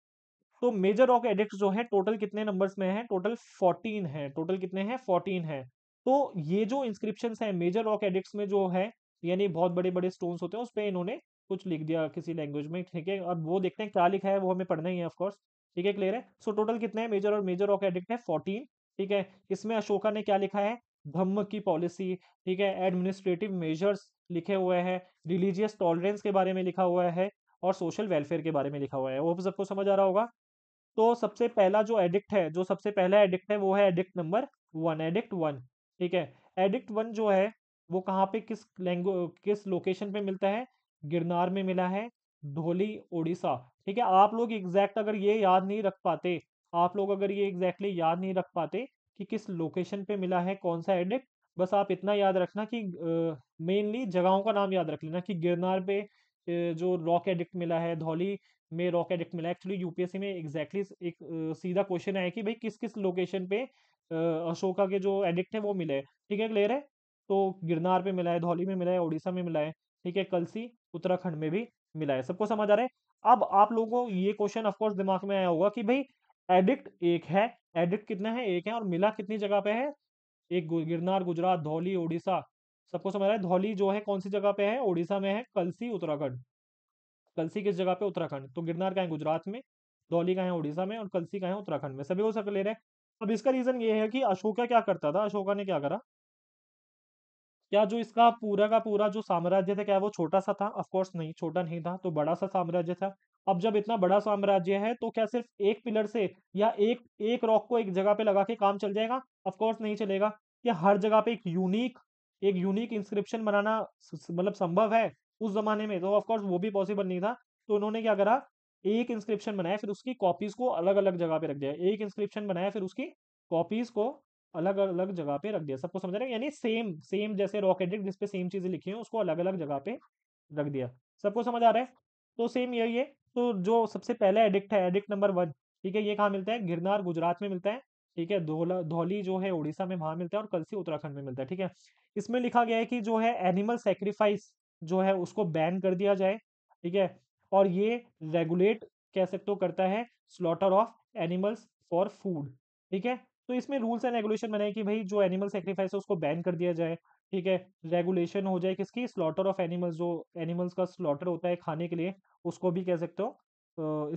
तो मेजर रॉक एडिक्ट्स जो है टोटल कितने नंबर्स में है? टोटल 14 है। टोटल कितने हैं? 14 है। तो ये जो इंस्क्रिप्शन है मेजर रॉक एडिक्ट्स में जो है, यानी बहुत बड़े बड़े स्टोन्स होते हैं, उस पे इन्होंने कुछ लिख दिया किसी लैंग्वेज में। ठीक है, अब वो देखते हैं क्या लिखा है, वो हमें पढ़ना ही है ऑफकोर्स। ठीक है, क्लियर है? सो टोटल कितने हैं मेजर और मेजर रॉक एडिक्ट है? 14। ठीक है, इसमें अशोका ने क्या लिखा है? धम्म की पॉलिसी, ठीक है, एडमिनिस्ट्रेटिव मेजर्स लिखे हुए हैं, रिलीजियस टॉलरेंस के बारे में लिखा हुआ है, और सोशल वेलफेयर के बारे में लिखा हुआ है। वो सबको समझ आ रहा होगा। तो सबसे पहला जो एडिक्ट है, जो सबसे पहला एडिक्ट है वो है एडिक्ट नंबर 1, एडिक्ट 1। ठीक है, एडिक्ट 1 जो है वो कहाँ पे किस लोकेशन पे मिलता है? गिरनार में मिला है, धौली उड़ीसा। ठीक है, आप लोग एग्जैक्ट अगर ये याद नहीं रख पाते, आप लोग अगर ये एग्जैक्टली याद नहीं रख पाते कि किस लोकेशन पे मिला है कौन सा एडिक्ट, बस आप इतना याद रखना कि मेनली जगहों का नाम याद रख लेना कि गिरनार पे जो रॉक एडिक्ट मिला है, धौली में रॉक एडिक्ट मिला है। एक्चुअली यूपीएससी में एग्जैक्टली एक सीधा क्वेश्चन आया कि भाई किस किस लोकेशन पे अशोका के जो एडिक्ट है वो मिले हैं। ठीक है, क्लियर है? तो गिरनार पे मिला है, धौली में मिला है, उड़ीसा में मिला है। ठीक है, कलसी उत्तराखंड में भी मिला है। सबको समझ आ रहा है? अब आप लोगों को ये क्वेश्चन ऑफकोर्स दिमाग में आया होगा कि भाई एडिक्ट एक है, एडिक्ट कितना है? एक है, और मिला कितनी जगह पे है? एक गिरनार गुजरात, धौली उड़ीसा। सबको समझ आ रहा है? धौली जो है कौन सी जगह पे है? उड़ीसा में है। कलसी उत्तराखंड। कलसी किस जगह पे? उत्तराखंड। तो गिरनार का है गुजरात में, धौली का है उड़ीसा में, और कलसी का है उत्तराखंड में। सभी को सब ले रहे हैं। अब इसका रीजन ये है कि अशोका क्या करता था? अशोका ने क्या करा? क्या जो इसका पूरा का पूरा जो साम्राज्य था, क्या वो छोटा सा था? ऑफ कोर्स नहीं, छोटा नहीं था, तो बड़ा सा साम्राज्य था। अब जब इतना बड़ा साम्राज्य है तो क्या सिर्फ एक पिलर से या एक एक रॉक को एक जगह पे लगा के काम चल जाएगा? ऑफ कोर्स नहीं चलेगा। क्या हर जगह पे एक यूनिक इंस्क्रिप्शन बनाना मतलब संभव है उस जमाने में? तो ऑफ कोर्स वो भी पॉसिबल नहीं था। तो उन्होंने क्या करा? एक इंस्क्रिप्शन बनाया, फिर उसकी कॉपीज को अलग अलग जगह पे रख दिया। एक इंस्क्रिप्शन बनाया, फिर उसकी कॉपीज को अलग अलग जगह पे रख दिया। सबको समझ रहे हैं? यानी सेम सेम जैसे रॉकेट जिसपे सेम चीजें लिखी हैं उसको अलग अलग जगह पे रख दिया। सबको समझ आ रहा है? तो सेम यही है। तो जो सबसे पहला एडिक्ट है, एडिक्ट नंबर 1, ठीक है, ये कहाँ मिलता है? गिरनार गुजरात में मिलता है। ठीक है, धौली जो है उड़ीसा में वहां मिलता है, और कलसी उत्तराखंड में मिलता है। ठीक है, इसमें लिखा गया है कि जो है एनिमल सेक्रीफाइस जो है उसको बैन कर दिया जाए। ठीक है, और ये रेगुलेट कह सकते हो करता है slaughter of animals for food. ठीक है, तो इसमें रूल्स एंड रेगुलेशन बनाए कि भाई जो एनिमल सेक्रीफाइस है उसको बैन कर दिया जाए। ठीक है, रेगुलेशन हो जाए किसकी? स्लॉटर ऑफ एनिमल्स, जो एनिमल्स का स्लॉटर होता है खाने के लिए, उसको भी कह सकते हो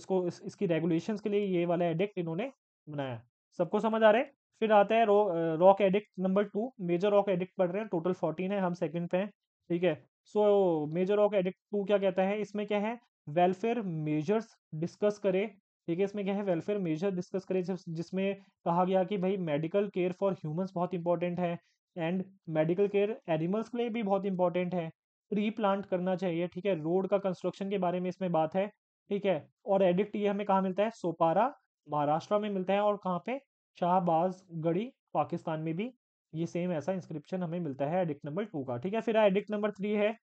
इसकी रेगुलेशंस के लिए ये वाला एडिक्ट इन्होंने बनाया। सबको समझ आ रहा है? फिर आता है rock edict number 2। Major rock edict पढ़ रहे हैं, टोटल 14 है, हम सेकंड पे हैं। ठीक है। सो मेजर रॉक एडिक्ट 2 क्या कहता है, इसमें क्या है, वेलफेयर मेजर्स डिस्कस करे। ठीक है, इसमें क्या है, वेलफेयर मेजर डिस्कस करे, जिसमें कहा गया कि भाई मेडिकल केयर फॉर ह्यूमंस बहुत इंपॉर्टेंट है, एंड मेडिकल केयर एनिमल्स के लिए भी बहुत इंपॉर्टेंट है। ट्री प्लांट करना चाहिए। ठीक है, रोड का कंस्ट्रक्शन के बारे में इसमें बात है। ठीक है, और एडिक्ट ये हमें कहाँ मिलता है, सोपारा महाराष्ट्र में मिलता है, और कहाँ पे, शाहबाज गढ़ी पाकिस्तान में भी ये सेम ऐसा इंस्क्रिप्शन हमें मिलता है एडिक्ट नंबर 2 का। ठीक है, फिर एडिक्ट नंबर 3 है।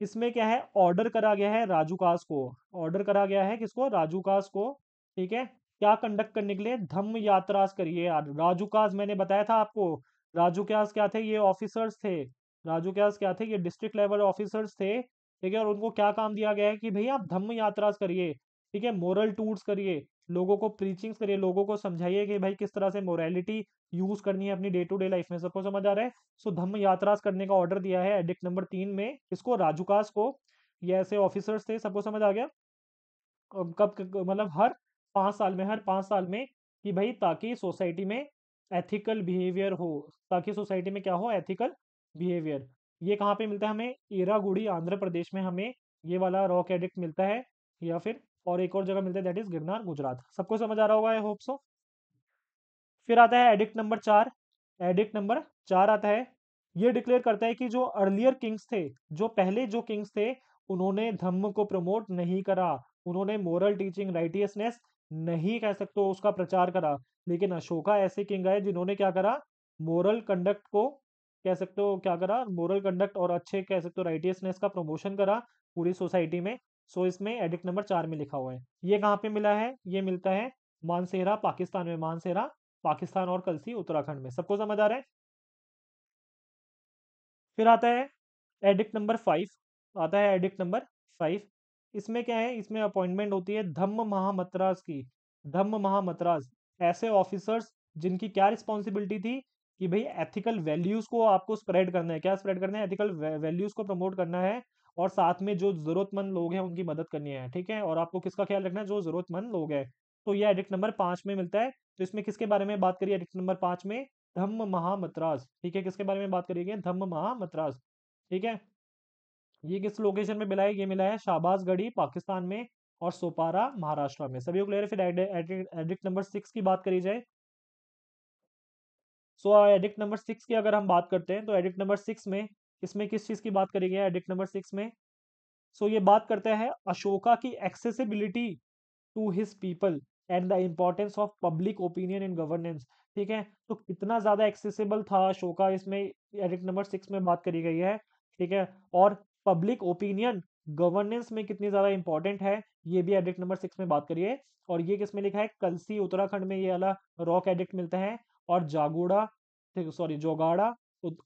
इसमें क्या है, ऑर्डर करा गया है राजू कास को। ऑर्डर करा गया है किसको, राजू कास को। ठीक है, क्या कंडक्ट करने के लिए, धम्म यात्रास करिए। यार राजू कास मैंने बताया था आपको, राजू कास क्या थे, ये ऑफिसर्स थे। राजू कास क्या थे, ये डिस्ट्रिक्ट लेवल ऑफिसर्स थे। ठीक है, और उनको क्या काम दिया गया है कि भैया आप धम्म यात्रास करिए। ठीक है, मोरल टूर्स करिए, लोगों को प्रीचिंग्स करिए, लोगों को समझाइए कि भाई किस तरह से मोरालिटी यूज करनी है अपनी डे टू डे लाइफ में। सबको समझ आ रहा है। सो धम्म यात्रास करने का ऑर्डर दिया है एडिक्ट नंबर 3 में, इसको राजूकास को। ये ऐसे ऑफिसर्स थे, सबको समझ आ गया। मतलब हर 5 साल में, कि भाई ताकि सोसाइटी में एथिकल बिहेवियर हो, ताकि सोसाइटी में क्या हो, एथिकल बिहेवियर। ये कहाँ पे मिलता है हमें, ईरागुड़ी आंध्र प्रदेश में हमें ये वाला रॉक एडिक्ट मिलता है। या फिर और एक और जगह मिलता है, दैट इज गिरनार गुजरात। सबको समझ आ रहा होगा, आई होप सो। फिर आता है एडिक्ट नंबर 4। एडिक्ट नंबर 4 आता है, ये डिक्लेयर करता है कि जो अर्लियर किंग्स थे, जो पहले जो किंग्स थे, उन्होंने धम्म को प्रमोट नहीं करा। उन्होंने मोरल टीचिंग राइटियसनेस नहीं कह सकते हो उसका प्रचार करा। लेकिन अशोका ऐसे किंग आए जिन्होंने क्या करा, मोरल कंडक्ट को, कह सकते हो क्या करा, मोरल कंडक्ट और अच्छे कह सकते हो राइटियसनेस का प्रमोशन करा पूरी सोसाइटी में। सो इसमें एडिक्ट नंबर 4 में लिखा हुआ है। ये कहाँ पे मिला है, ये मिलता है मानसेरा पाकिस्तान में। मानसेरा पाकिस्तान और कलसी उत्तराखंड में। सबको समझ आ रहा है। फिर आता है एडिक्ट नंबर 5। आता है एडिक्ट नंबर 5। इसमें क्या है, इसमें अपॉइंटमेंट होती है धम्म महामतराज की। धम्म महामतराज ऐसे ऑफिसर्स जिनकी क्या रिस्पॉन्सिबिलिटी थी, कि भाई एथिकल वैल्यूज को आपको स्प्रेड करना है। क्या स्प्रेड करना है, एथिकल वैल्यूज को प्रमोट करना है, और साथ में जो जरूरतमंद लोग हैं उनकी मदद करनी है। ठीक है, और आपको किसका ख्याल रखना है, जो जरूरतमंद लोग हैं। तो ये एडिक्ट नंबर 5 में मिलता है। तो इसमें किसके बारे में बात करिए, एडिक्ट नंबर 5 में धम्म महामतराज। ठीक है, किसके बारे में बात करिए, धम्म महामतराज। ठीक है, ये किस लोकेशन में मिला है, ये मिला है शाहबाजगढ़ी पाकिस्तान में, और सोपारा महाराष्ट्र में। सभी को क्लियर है। फिर एडिक्ट नंबर 6 की बात करी जाए। सो एडिक्ट नंबर 6 की अगर हम बात करते हैं, तो एडिक्ट नंबर 6 में, इसमें किस चीज की बात करी गई है एडिक्ट नंबर 6 में। सो ये बात करता है अशोका की accessibility to his people, and the importance of public opinion in governance. ठीक है, तो कितना ज्यादा एक्सेसिबल था अशोका, इसमें एडिक्ट नंबर 6 में बात करी गई है। ठीक है, और पब्लिक ओपिनियन गवर्नेंस में कितनी ज्यादा इंपॉर्टेंट है, ये भी एडिक्ट नंबर 6 में बात करिए। और ये किसमें लिखा है, कलसी उत्तराखंड में ये वाला रॉक एडिक्ट मिलता है। और जागोड़ा, सॉरी जोगाड़ा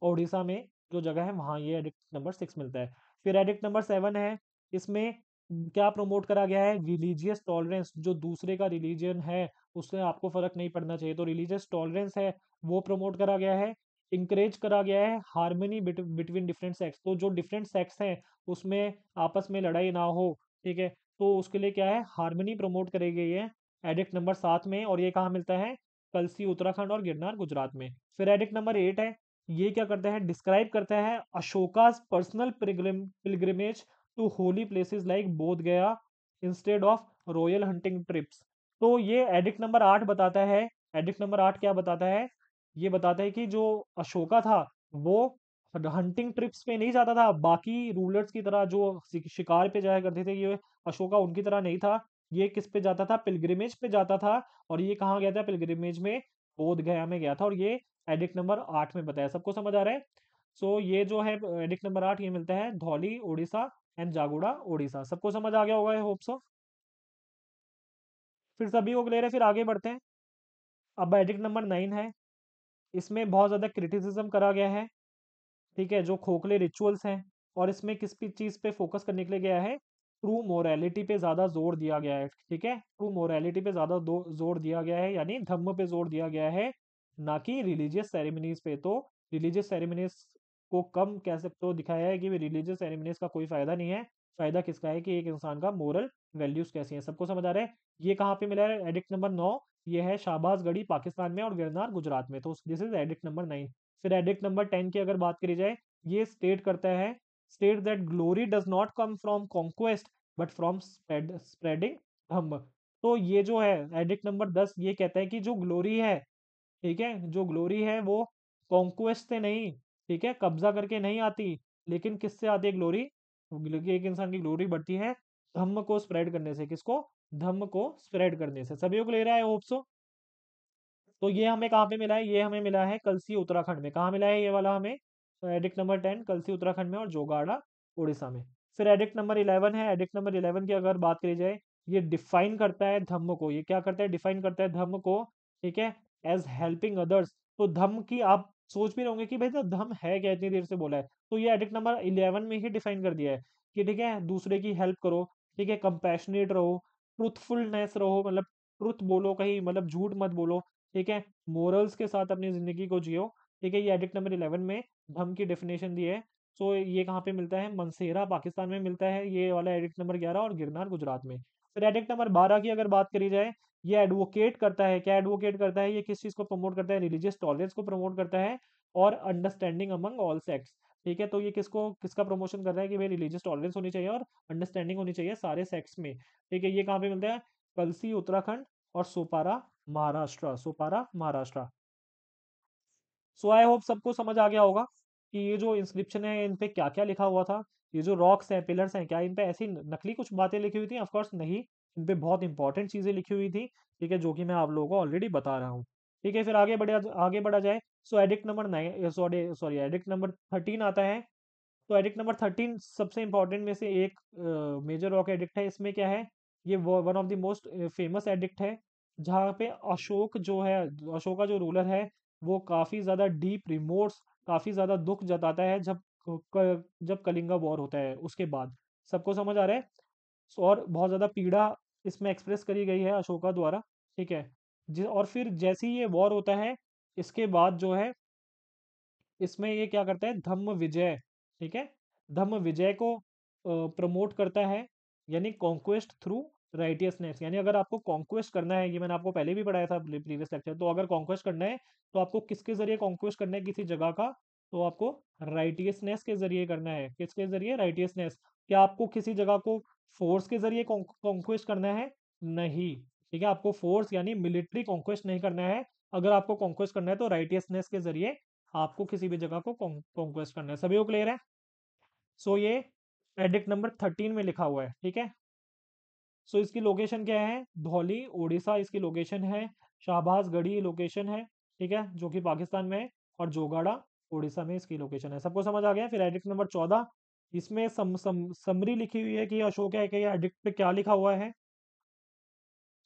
ओडिशा में जो जगह है वहाँ ये एडिक्ट नंबर 6 मिलता है। फिर एडिक्ट नंबर 7 है। इसमें क्या प्रमोट करा गया है, रिलीजियस टॉलरेंस। जो दूसरे का रिलीजन है उससे आपको फर्क नहीं पड़ना चाहिए, तो रिलीजियस टॉलरेंस है वो प्रमोट करा गया है। इंकरेज करा गया है हार्मनी बिटवीन डिफरेंट सेक्स। तो जो डिफरेंट सेक्स हैं उसमें आपस में लड़ाई ना हो। ठीक है, तो उसके लिए क्या है, हार्मनी प्रमोट करी गई है एडिक्ट नंबर 7 में। और ये कहाँ मिलता है, कलसी उत्तराखंड और गिरनार गुजरात में। फिर एडिक्ट नंबर 8 है। ये क्या करता है, डिस्क्राइब करता है Ashoka's personal pilgrimage to holy places like Bodh Gaya instead of royal hunting trips. तो ये एडिक्ट नंबर 8 बताता है। एडिक्ट नंबर 8 क्या बताता है, ये बताता है कि जो अशोका था वो हंटिंग ट्रिप्स पे नहीं जाता था बाकी रूलर्स की तरह, जो शिकार पे जाया करते थे, ये अशोका उनकी तरह नहीं था। ये किस पे जाता था, पिलग्रिमेज पे जाता था। और ये कहाँ गया था, पिलग्रिमेज में बोध गया में गया था। और ये एडिक्ट नंबर 8 में बताया। सबको समझ आ रहा है। सो ये जो है एडिक्ट नंबर 8 ये मिलता है धौली उड़ीसा एंड जागोड़ा उड़ीसा। सबको समझ आ गया होगा, आई होप सो। फिर सभी को क्लियर है, फिर आगे बढ़ते हैं। अब एडिक्ट नंबर 9 है। इसमें बहुत ज़्यादा क्रिटिसिज्म करा गया है। ठीक है, जो खोखले रिचुअल्स हैं। और इसमें किस भी चीज़ पे फोकस करने के लिए गया है, ट्रू मोरालिटी पे ज़्यादा जोर दिया गया है। ठीक है, ट्रू मोरालिटी पे ज़्यादा जोर दिया गया है, यानी धम्म पे जोर दिया गया है, ना कि रिलीजियस सेरेमनीज पे। तो रिलीजियस सेरेमनीज को कम कह सकते हो दिखाया है कि रिलीजियस सेरेमनीज का कोई फायदा नहीं है। फायदा किसका है कि एक इंसान का मोरल वैल्यूज कैसी हैं। सबको समझ आ रहा है। ये कहाँ पे मिला है, एडिक्ट नंबर 9। ये है शाहबाजगढ़ी पाकिस्तान में और गिरनार गुजरात में। तो दिस इज एडिक्ट नंबर 9। फिर एडिक्ट नंबर 10 की अगर बात करी जाए, ये स्टेट करता है, state that glory does not come from conquest but from spreading dhamma. तो ये जो है एडिक्ट नंबर 10 ये कहता है कि जो ग्लोरी है, ठीक है, जो ग्लोरी है वो कॉन्क्वेस्ट से नहीं, ठीक है, कब्जा करके नहीं आती, लेकिन किससे आती है ग्लोरी? एक इंसान की ग्लोरी बढ़ती है धम्म को स्प्रेड करने से। किसको? धम्म को स्प्रेड करने से। सभी को ले रहा है होप सो। तो ये हमें कहाँ पे मिला है? ये हमें मिला है कलसी उत्तराखंड में। कहाँ मिला है ये वाला हमें? तो एडिक्ट नंबर 10 कलसी उत्तराखंड में और जोगाड़ा उड़ीसा में। फिर एडिक्ट नंबर 11 है। एडिक्ट नंबर 11 की अगर बात करी जाए, ये डिफाइन करता है धम्म को। ये क्या करता है? डिफाइन करता है धम्म को, ठीक है, एज हेल्पिंग अदर्स। तो धम्म की आप सोच भी रहे होंगे कि भाई तो धम्म है क्या, इतनी देर से बोला है। तो ये एडिक्ट नंबर 11 में ही डिफाइन कर दिया है कि ठीक है, दूसरे की हेल्प करो, ठीक है, कंपैशनेट रहो, ट्रूथफुलनेस रहो, मतलब ट्रुथ बोलो, कहीं मतलब झूठ मत बोलो, ठीक है, मोरल्स के साथ अपनी ज़िंदगी को जियो, ठीक है। ये एडिक्ट नंबर 11 में धम्म की डेफिनेशन दी है। सो ये कहाँ पे मिलता है? मनसेरा पाकिस्तान में मिलता है ये वाला एडिक्ट नंबर 11, और गिरनार गुजरात में। फिर एडिक्ट नंबर 12 की अगर बात करी जाए, ये एडवोकेट करता है, क्या एडवोकेट करता है? ये किस चीज़ को प्रमोट करता है? रिलीजियस टॉलरेंस को प्रमोट करता है और अंडरस्टैंडिंग अमंग ऑल सेक्ट्स, ठीक है। तो ये किसको, किसका प्रमोशन कर रहा है कि भाई रिलीजियस टॉलरेंस होनी चाहिए और अंडरस्टैंडिंग होनी चाहिए सारे सेक्ट्स में, ठीक है। ये कहाँ पे मिलता है? कलसी उत्तराखंड और सोपारा महाराष्ट्र, सोपारा महाराष्ट्र। सो आई होप सबको समझ आ गया होगा कि ये जो इंस्क्रिप्शन है इन पे क्या क्या लिखा हुआ था। ये जो रॉक्स हैं, पिलर्स हैं, क्या इन पे ऐसी नकली कुछ बातें लिखी हुई थी? ऑफ कोर्स नहीं, इन पे बहुत इंपॉर्टेंट चीजें लिखी हुई थी, ठीक है, जो कि मैं आप लोगों को ऑलरेडी बता रहा हूँ। ठीक है, फिर आगे बढ़ा जाए। So edict number 9, sorry sorry, edict number 13 आता है। तो एडिक्ट नंबर 13 सबसे इंपॉर्टेंट में से एक मेजर रॉक एडिक्ट है। इसमें क्या है? ये one of the most famous addict है, जहाँ पे अशोक जो है, अशोका जो रूलर है, वो काफी ज्यादा डीप रिमोर्स, काफी ज्यादा दुख जताता है जब कलिंगा वॉर होता है उसके बाद। सबको समझ आ रहा है? और बहुत ज्यादा पीड़ा इसमें एक्सप्रेस करी गई है अशोका द्वारा, ठीक है। और फिर जैसे ही ये वॉर होता है, इसके बाद जो है, इसमें ये क्या करता है? धम्म विजय, ठीक है, धम्म विजय को प्रमोट करता है, यानी कॉन्क्वेस्ट थ्रू राइटियसनेस। यानी अगर आपको कॉन्क्वेस्ट करना है, ये मैंने आपको पहले भी पढ़ाया था प्रीवियस लेक्चर, तो अगर कॉन्क्वेस्ट करना है तो आपको किसके जरिए कॉन्क्वेस्ट करना है किसी जगह का? तो आपको राइटियसनेस के जरिए करना है। किसके जरिए? राइटियसनेस। क्या आपको किसी जगह को फोर्स के जरिए कॉन्क्वेस्ट करना है? नहीं, ठीक है, आपको फोर्स यानी मिलिट्री कॉन्क्वेस्ट नहीं करना है। अगर आपको कॉन्क्वेस्ट करना है तो राइटियसनेस के जरिए आपको किसी भी जगह को कॉन्क्वेस्ट करना है। सभी को क्लियर है? सो ये एडिक्ट नंबर 13 में लिखा हुआ है, ठीक है। सो इसकी लोकेशन क्या है? धौली उड़ीसा इसकी लोकेशन है। शाहबाजगढ़ी लोकेशन है, ठीक है, जो कि पाकिस्तान में है। और जोगाड़ा उड़ीसा में इसकी लोकेशन है। सबको समझ आ गया? फिर एडिक्ट नंबर 14, इसमें समरी लिखी हुई है कि अशोक है कि एडिक्ट पे क्या लिखा हुआ है।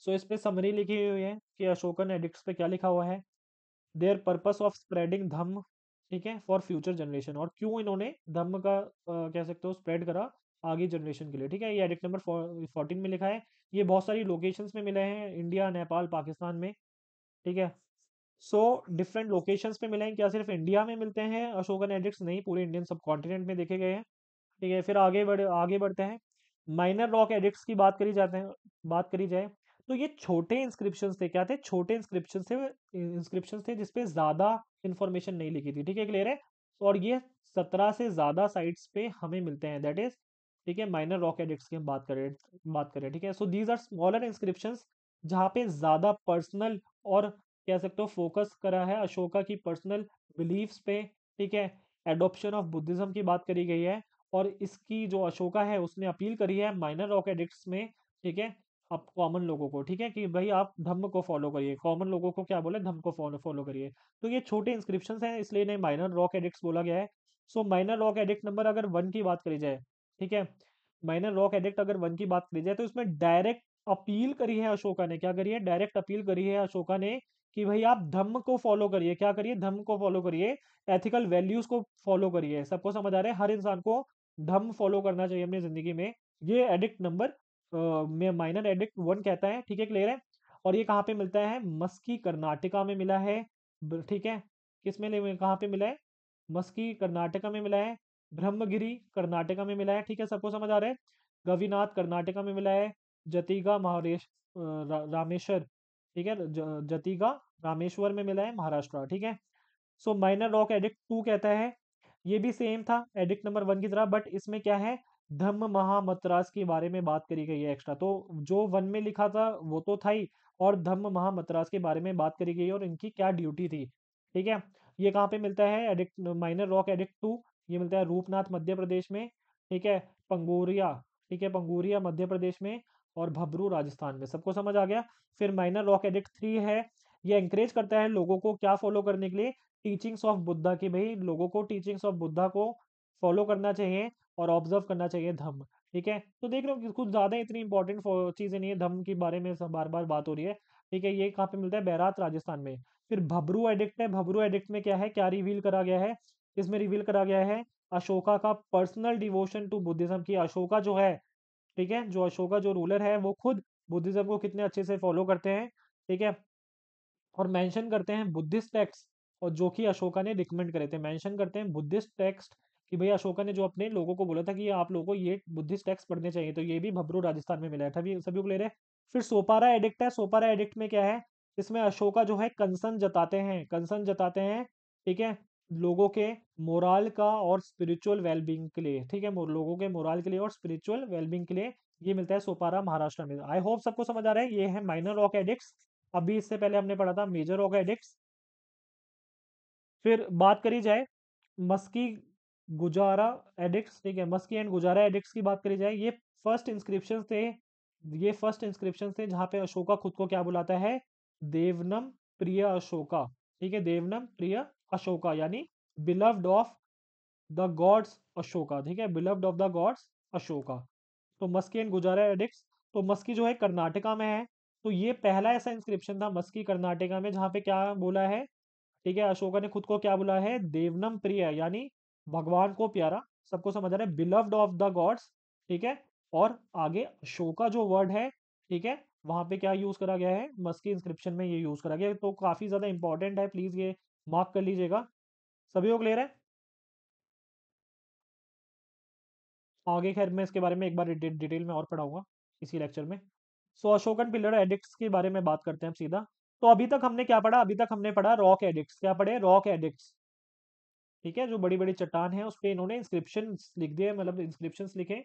सो इस पे समरी लिखी हुई है कि अशोकन एडिक्ट्स पे क्या लिखा हुआ है। देयर पर्पस ऑफ स्प्रेडिंग धम्म, ठीक है, फॉर फ्यूचर जनरेशन। और क्यों इन्होंने धम्म का कह सकते हो स्प्रेड करा आगे जनरेशन के लिए, ठीक है। ये एडिक्ट नंबर 14 में लिखा है। ये बहुत सारी लोकेशंस में मिले हैं, इंडिया, नेपाल, पाकिस्तान में, ठीक है। सो डिफरेंट लोकेशंस पे मिले हैं। क्या सिर्फ इंडिया में मिलते हैं अशोकन एडिक्ट्स? नहीं, पूरे इंडियन सब कॉन्टिनेंट में देखे गए हैं, ठीक है। फिर आगे बढ़ते हैं। माइनर रॉक एडिक्ट्स की बात करी जाए, तो ये छोटे इंस्क्रिप्शंस थे। क्या थे? छोटे इंस्क्रिप्शंस थे जिसपे ज्यादा इंफॉर्मेशन नहीं लिखी थी, ठीक है, क्लियर है। और ये 17 से ज्यादा साइट्स पे हमें मिलते हैं, दैट इज, ठीक है, माइनर रॉक एडिक्ट्स की हम बात करें, ठीक है। So these are smaller inscriptions जहाँ पे ज्यादा पर्सनल और कह सकते हो फोकस करा है अशोका की पर्सनल बिलीफ्स पे, ठीक है। एडॉप्शन ऑफ बुद्धिज्म की बात करी गई है। और इसकी जो अशोका है उसने अपील करी है माइनर रॉक एडिक्ट्स में, ठीक है, आप कॉमन लोगों को, ठीक है, कि भाई आप धम्म को फॉलो करिए। कॉमन लोगों को क्या बोले? धम्म को फॉलो फॉलो करिए। तो ये छोटे इंस्क्रिप्शंस हैं, इसलिए इन्हें माइनर रॉक एडिक्ट्स बोला गया है। सो माइनर रॉक एडिक्ट नंबर अगर 1 की बात करी जाए, ठीक है, माइनर रॉक एडिक्ट अगर 1 की बात करी जाए, तो इसमें डायरेक्ट अपील करी है अशोका ने। क्या करी है? डायरेक्ट अपील करी है अशोका ने कि भाई आप धम्म को फॉलो करिए। क्या करिए? धम्म को फॉलो करिए, एथिकल वैल्यूज को फॉलो करिए। सबको समझ आ रहा है? हर इंसान को धम्म फॉलो करना चाहिए अपनी जिंदगी में। ये एडिक्ट नंबर में माइनर एडिक्ट 1 कहता है, ठीक है, क्लियर है। और ये कहाँ पे मिलता है? मस्की कर्नाटका में मिला है, ठीक है। कहाँ पे मिला है? मस्की कर्नाटका में मिला है। ब्रह्मगिरी कर्नाटका में मिला है, ठीक है, सबको समझ आ रहा है। गविनाथ कर्नाटका में मिला है। जतिगा रामेश्वर, ठीक है, जतिगा रामेश्वर में मिला है, महाराष्ट्र, ठीक है। सो माइनर रॉक एडिक्ट 2 कहता है, ये भी सेम था एडिक्ट नंबर 1 की तरह, बट इसमें क्या है, धम्म महामद्रास के बारे में बात करी गई है एक्स्ट्रा। तो जो 1 में लिखा था वो तो था ही, और धम्म महामद्रास के बारे में बात करी गई है और इनकी क्या ड्यूटी थी, ठीक है। ये कहाँ पे मिलता है, एडिक्ट माइनर रॉक एडिक्ट 2, ये मिलता है रूपनाथ मध्य प्रदेश में, ठीक है, पंगोरिया, ठीक है, पंगोरिया मध्य प्रदेश में, और भबरू राजस्थान में। सबको समझ आ गया। फिर माइनर रॉक एडिक्ट 3 है, ये एंकरेज करता है लोगों को क्या फॉलो करने के लिए, टीचिंग्स ऑफ बुद्धा, की भाई लोगों को टीचिंग्स ऑफ बुद्धा को फॉलो करना चाहिए और ऑब्जर्व करना चाहिए धम्म, ठीक है। तो देख रहे हो कि कुछ ज़्यादा इतनी इंपॉर्टेंट चीज़ें नहीं है, धम्म के बारे में सब बार बार बात हो रही है, ठीक है। ये कहाँ पे मिलता है, बैरात राजस्थान में। फिर भबरू एडिक्ट है, भबरू एडिक्ट में क्या है, क्या रिवील करा गया है, इसमें रिवील करा गया है अशोका का पर्सनल डिवोशन टू बुद्धिज्म, की अशोका जो है, ठीक है, जो अशोका जो रूलर है वो खुद बुद्धिज्म को कितने अच्छे से फॉलो करते हैं, ठीक है। और मेंशन करते हैं बुद्धिस्ट टेक्स्ट, और जो कि अशोका ने रिकमेंड करे थे, मेंशन करते हैं बुद्धिस्ट टेक्स्ट, कि भाई अशोका ने जो अपने लोगों को बोला था कि आप लोगों को ये बुद्धिस्ट टेक्स्ट पढ़ने चाहिए, तो ये भी भब्रू राजस्थान में मिला है, सभी सभी को ले रहे हैं। फिर सोपारा एडिक्ट है, सोपारा एडिक्ट में क्या है, इसमें अशोका जो है कंसर्न जताते हैं, कंसर्न जताते हैं, ठीक है, लोगों के मोरल का और स्पिरिचुअल वेलबींग के लिए, ठीक है, लोगों के मोरल के लिए और स्पिरिचुअल वेलबींग के लिए। ये मिलता है सोपारा महाराष्ट्र में। आई होप सबको समझ आ रहा है। ये है माइनर रॉक एडिक्ट्स। अभी इससे पहले हमने पढ़ा था मेजर रॉक एडिक्ट्स। फिर बात करी जाए मस्की गुजारा एडिक्ट्स, ठीक है, मस्की एंड गुजारा एडिक्ट्स की बात करी जाए, ये फर्स्ट इंस्क्रिप्शन थे, ये फर्स्ट इंस्क्रिप्शन थे जहाँ पे अशोका खुद को क्या बुलाता है, देवनम प्रिय अशोका, ठीक है, देवनम प्रिय अशोका, यानी beloved of the gods Ashoka, ठीक है, beloved of the gods Ashoka. तो मस्की एंड गुजारा एडिक्ट्स, तो मस्की जो है कर्नाटका में है, तो ये पहला ऐसा इंस्क्रिप्शन था मस्की कर्नाटका में जहाँ पे क्या बोला है, ठीक है, अशोका ने खुद को क्या बोला है, देवनम प्रिय, यानी भगवान को प्यारा। सबको समझ आ रहा है, बिलव्ड ऑफ द गॉड्स, ठीक है। और आगे अशोका जो वर्ड है, ठीक है, वहां पे क्या यूज करा गया है, मस्की इंस्क्रिप्शन में ये यूज करा गया है, तो काफी ज्यादा इंपॉर्टेंट है, प्लीज ये मार्क कर लीजिएगा। सभी लोग क्लियर है। आगे खैर मैं इसके बारे में एक बार डिटेल में और पढ़ाऊंगा इसी लेक्चर में। सो अशोकन पिलर एडिक्ट्स के बारे में बात करते हैं हम सीधा। तो अभी तक हमने क्या पढ़ा, अभी तक हमने पढ़ा रॉक एडिक्ट्स, क्या पढ़े, रॉक एडिक्ट्स, ठीक है, जो बड़ी बड़ी चट्टान है उस पे इन्होंने इंस्क्रिप्शन लिख दिए, मतलब इंस्क्रिप्शन लिखे,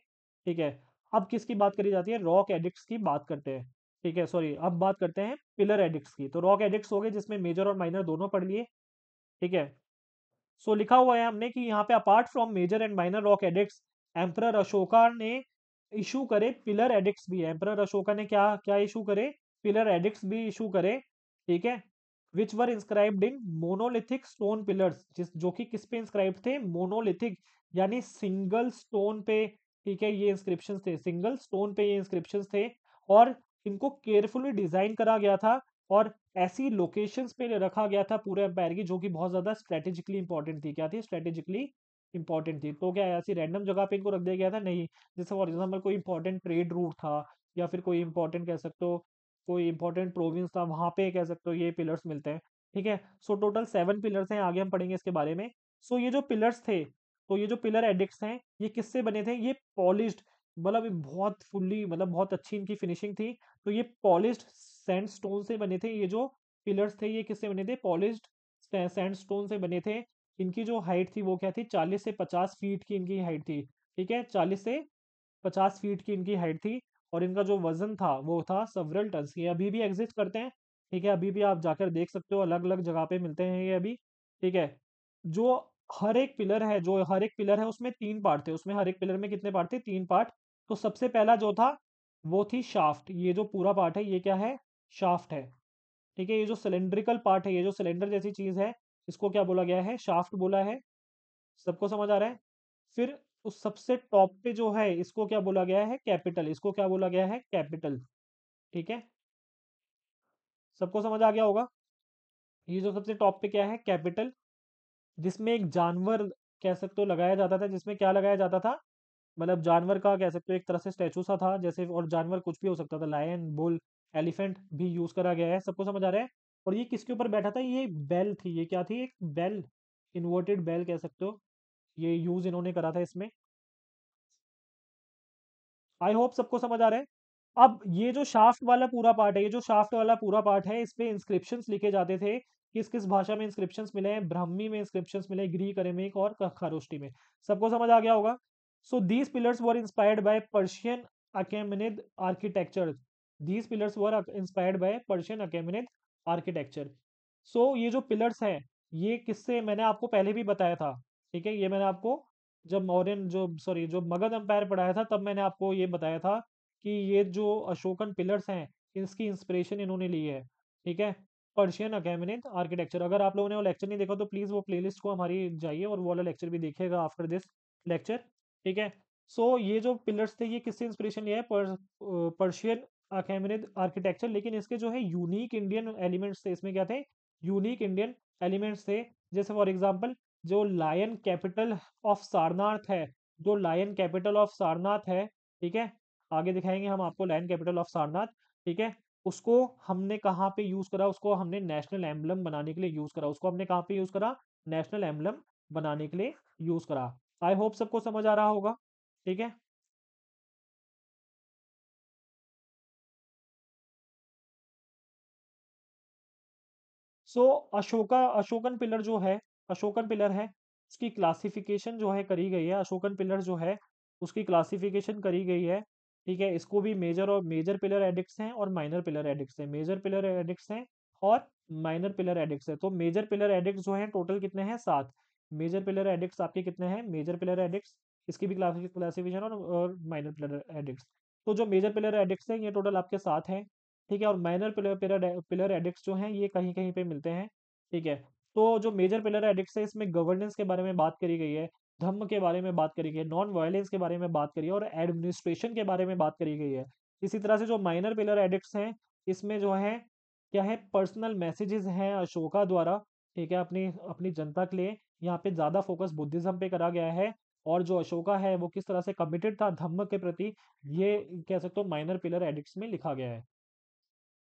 ठीक है। अब किसकी बात करी जाती है, रॉक एडिक्ट्स की बात करते हैं, ठीक है, सॉरी, अब बात करते हैं पिलर एडिक्ट्स की। तो रॉक एडिक्ट्स हो गए जिसमें मेजर और माइनर दोनों पढ़ लिए, ठीक है। सो लिखा हुआ है हमने कि यहाँ पे apart from major and minor rock edicts, emperor Ashoka ने इशू करे पिलर एडिक्ट्स भी, एम्परर अशोका ने क्या क्या इशू करे, पिलर एडिक्ट्स भी इशू करे, ठीक है। Which were inscribed in monolithic stone pillars, जिस जो कि किस पे इंस्क्राइब थे, मोनोलिथिक, यानी सिंगल स्टोन पे, ठीक है, ये इंस्क्रिप्शन थे, सिंगल स्टोन पे ये इंस्क्रिप्शन थे, और इनको केयरफुली डिजाइन करा गया था, और ऐसी लोकेशंस पे रखा गया था पूरे एम्पायर की जो कि बहुत ज्यादा स्ट्रेटेजिकली इंपॉर्टेंट थी, क्या थी, स्ट्रेटेजिकली इंपॉर्टेंट थी। तो क्या ऐसी रैंडम जगह पे इनको रख दिया गया था, नहीं। जैसे फॉर एग्जाम्पल कोई इंपॉर्टेंट ट्रेड रूट था, या फिर कोई इंपॉर्टेंट कह सकते हो, कोई इंपॉर्टेंट प्रोविंस था, वहां पे कह सकते हो ये पिलर्स मिलते हैं, ठीक है। सो टोटल 7 पिलर्स हैं, आगे हम पढ़ेंगे इसके बारे में। सो ये जो पिलर्स थे, तो ये जो पिलर एडिक्ट्स हैं, ये किससे बने थे, ये पॉलिश्ड, मतलब ये बहुत फुल्ली, मतलब बहुत अच्छी इनकी फिनिशिंग थी। तो ये पॉलिश्ड सैंडस्टोन से बने थे, ये जो पिलर्स थे ये किससे बने थे, पॉलिश्ड सैंडस्टोन से बने थे। इनकी जो हाइट थी वो क्या थी, 40 से 50 फीट की इनकी हाइट थी, ठीक है, 40 से 50 फीट की इनकी हाइट थी। और इनका जो वजन था वो था सेवरल टन्स। ये अभी भी एग्जिस्ट करते हैं, ठीक है, अभी भी आप जाकर देख सकते हो, अलग अलग जगह पे मिलते हैं ये अभी, ठीक है। जो हर एक पिलर है, जो हर एक पिलर है उसमें 3 पार्ट थे, उसमें हर एक पिलर में कितने पार्ट थे, 3 पार्ट। तो सबसे पहला जो था वो थी शाफ्ट, ये जो पूरा पार्ट है ये क्या है, शाफ्ट है, ठीक है। ये जो सिलेंड्रिकल पार्ट है, ये जो सिलेंडर जैसी चीज है, इसको क्या बोला गया है, शाफ्ट बोला है। सबको समझ आ रहा है। फिर उस सबसे टॉप पे जो है इसको क्या बोला गया है, कैपिटल, इसको क्या बोला गया है, कैपिटल, ठीक है। सबको समझ आ गया होगा। ये जो सबसे टॉप पे क्या है, कैपिटल, जिसमें एक जानवर कह सकते हो लगाया जाता था, जिसमें क्या लगाया जाता था, मतलब जानवर का कह सकते हो एक तरह से स्टैचू सा था जैसे, और जानवर कुछ भी हो सकता था, लायन, बुल, एलिफेंट भी यूज करा गया है, सबको समझ आ रहा है। और ये किसके ऊपर बैठा था, ये बेल थी, ये क्या थी, एक बेल, इन्वर्टेड बेल कह सकते हो, ये यूज इन्होंने करा था इसमें। आई होप सबको समझ आ रहा है। अब ये जो शाफ्ट वाला पूरा पार्ट है, ये जो शाफ्ट वाला पूरा पार्ट है, इस पे इंस्क्रिप्शंस लिखे जाते थे। किस किस भाषा में इंस्क्रिप्शंस मिले हैं? ब्राह्मी में इंस्क्रिप्शंस मिले, ग्रीक, अरेमिक और खरोष्टी में। सबको समझ आ गया होगा। So these pillars were inspired by Persian Achaemenid architecture. These pillars were inspired by Persian Achaemenid architecture. So ये जो पिलर्स हैं, ये किससे, मैंने आपको पहले भी बताया था, ठीक है? ये मैंने आपको जब मौर्यन जो सॉरी जो मगध एम्पायर पढ़ाया था, तब मैंने आपको ये बताया था कि ये जो अशोकन पिलर्स हैं, इसकी इंस्पिरेशन इन्होंने ली है, ठीक है? Persian Achaemenid architecture. अगर आप लोगों ने वो लेक्चर नहीं देखा तो प्लीज़ वो प्लेलिस्ट को हमारी जाइए और वो वाला लेक्चर भी देखिएगा आफ्टर दिस लेक्चर, ठीक है? सो ये जो पिलर्स थे, ये किससे इंस्पिरेशन लिया है? Persian Achaemenid architecture. लेकिन इसके जो है यूनिक इंडियन एलिमेंट्स थे, इसमें क्या थे? यूनिक इंडियन एलिमेंट्स थे। जैसे फॉर एग्जांपल जो लायन कैपिटल ऑफ सारनाथ है, जो लायन कैपिटल ऑफ सारनाथ है, ठीक है? आगे दिखाएंगे हम आपको लायन कैपिटल ऑफ सारनाथ, ठीक है? उसको हमने कहाँ पे यूज करा? उसको हमने नेशनल एम्बलम बनाने के लिए यूज करा। उसको हमने कहाँ पे यूज करा? नेशनल एम्बलम बनाने के लिए यूज करा। आई होप सबको समझ आ रहा होगा, ठीक है? सो अशोकन पिलर जो है, अशोकन पिलर है, उसकी क्लासिफिकेशन जो है करी गई है। अशोकन पिलर जो है उसकी क्लासिफिकेशन करी गई है, ठीक है? इसको भी मेजर और मेजर पिलर एडिक्ट्स हैं और माइनर पिलर एडिक्ट्स हैं। मेजर पिलर एडिक्ट्स हैं और माइनर पिलर एडिक्ट्स है। तो मेजर पिलर एडिक्ट्स जो हैं टोटल कितने हैं? 7 मेजर पिलर एडिक्ट्स आपके कितने हैं? मेजर पिलर एडिक्ट्स, इसकी भी क्लासिफिकेशन और माइनर पिलर एडिक्ट्स। तो जो मेजर पिलर एडिक्ट्स हैं ये टोटल आपके 7 हैं, ठीक है? और minor pillar pillar pillar addicts जो हैं ये कहीं कहीं पे मिलते हैं, ठीक है? तो जो मेजर पिलर एडिक्ट्स है, इसमें गवर्नेंस के बारे में बात करी गई है, धम्म के बारे में बात करी गई है, नॉन वायलेंस के बारे में बात करी है और एडमिनिस्ट्रेशन के बारे में बात करी गई है। इसी तरह से जो माइनर पिलर एडिक्ट्स हैं, इसमें जो है क्या है? पर्सनल मैसेजेस हैं अशोका द्वारा, ठीक है? अपनी अपनी जनता के लिए। यहाँ पे ज़्यादा फोकस बुद्धिज्म पे करा गया है और जो अशोका है वो किस तरह से कमिटेड था धम्म के प्रति, ये कह सकते हो माइनर पिलर एडिक्ट्स में लिखा गया है,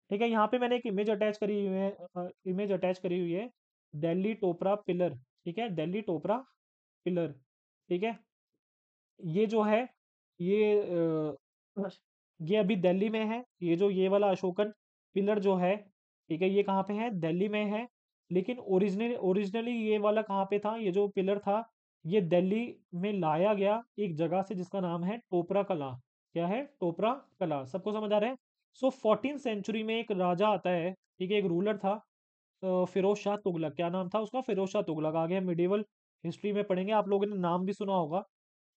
ठीक है? यहाँ पे मैंने एक इमेज अटैच करी हुई है, इमेज अटैच करी हुई है, दिल्ली टोपरा पिलर, ठीक है? दिल्ली टोपरा पिलर, ठीक है? ये जो है ये ये अभी दिल्ली में है। ये जो ये वाला अशोकन पिलर जो है, ठीक है? ये कहाँ पे है? दिल्ली में है। लेकिन ओरिजिनली ये वाला कहाँ पे था? ये जो पिलर था, ये दिल्ली में लाया गया एक जगह से जिसका नाम है टोपरा कला। क्या है? टोपरा कला। सबको समझ आ रहा है? सो 14 सेंचुरी में एक राजा आता है, ठीक है? एक रूलर था, फिरोज शाह तुगलक। क्या नाम था उसका? फिरोज शाह तुगलक। आगे हम मिडिवल हिस्ट्री में पढ़ेंगे, आप लोगों ने नाम भी सुना होगा,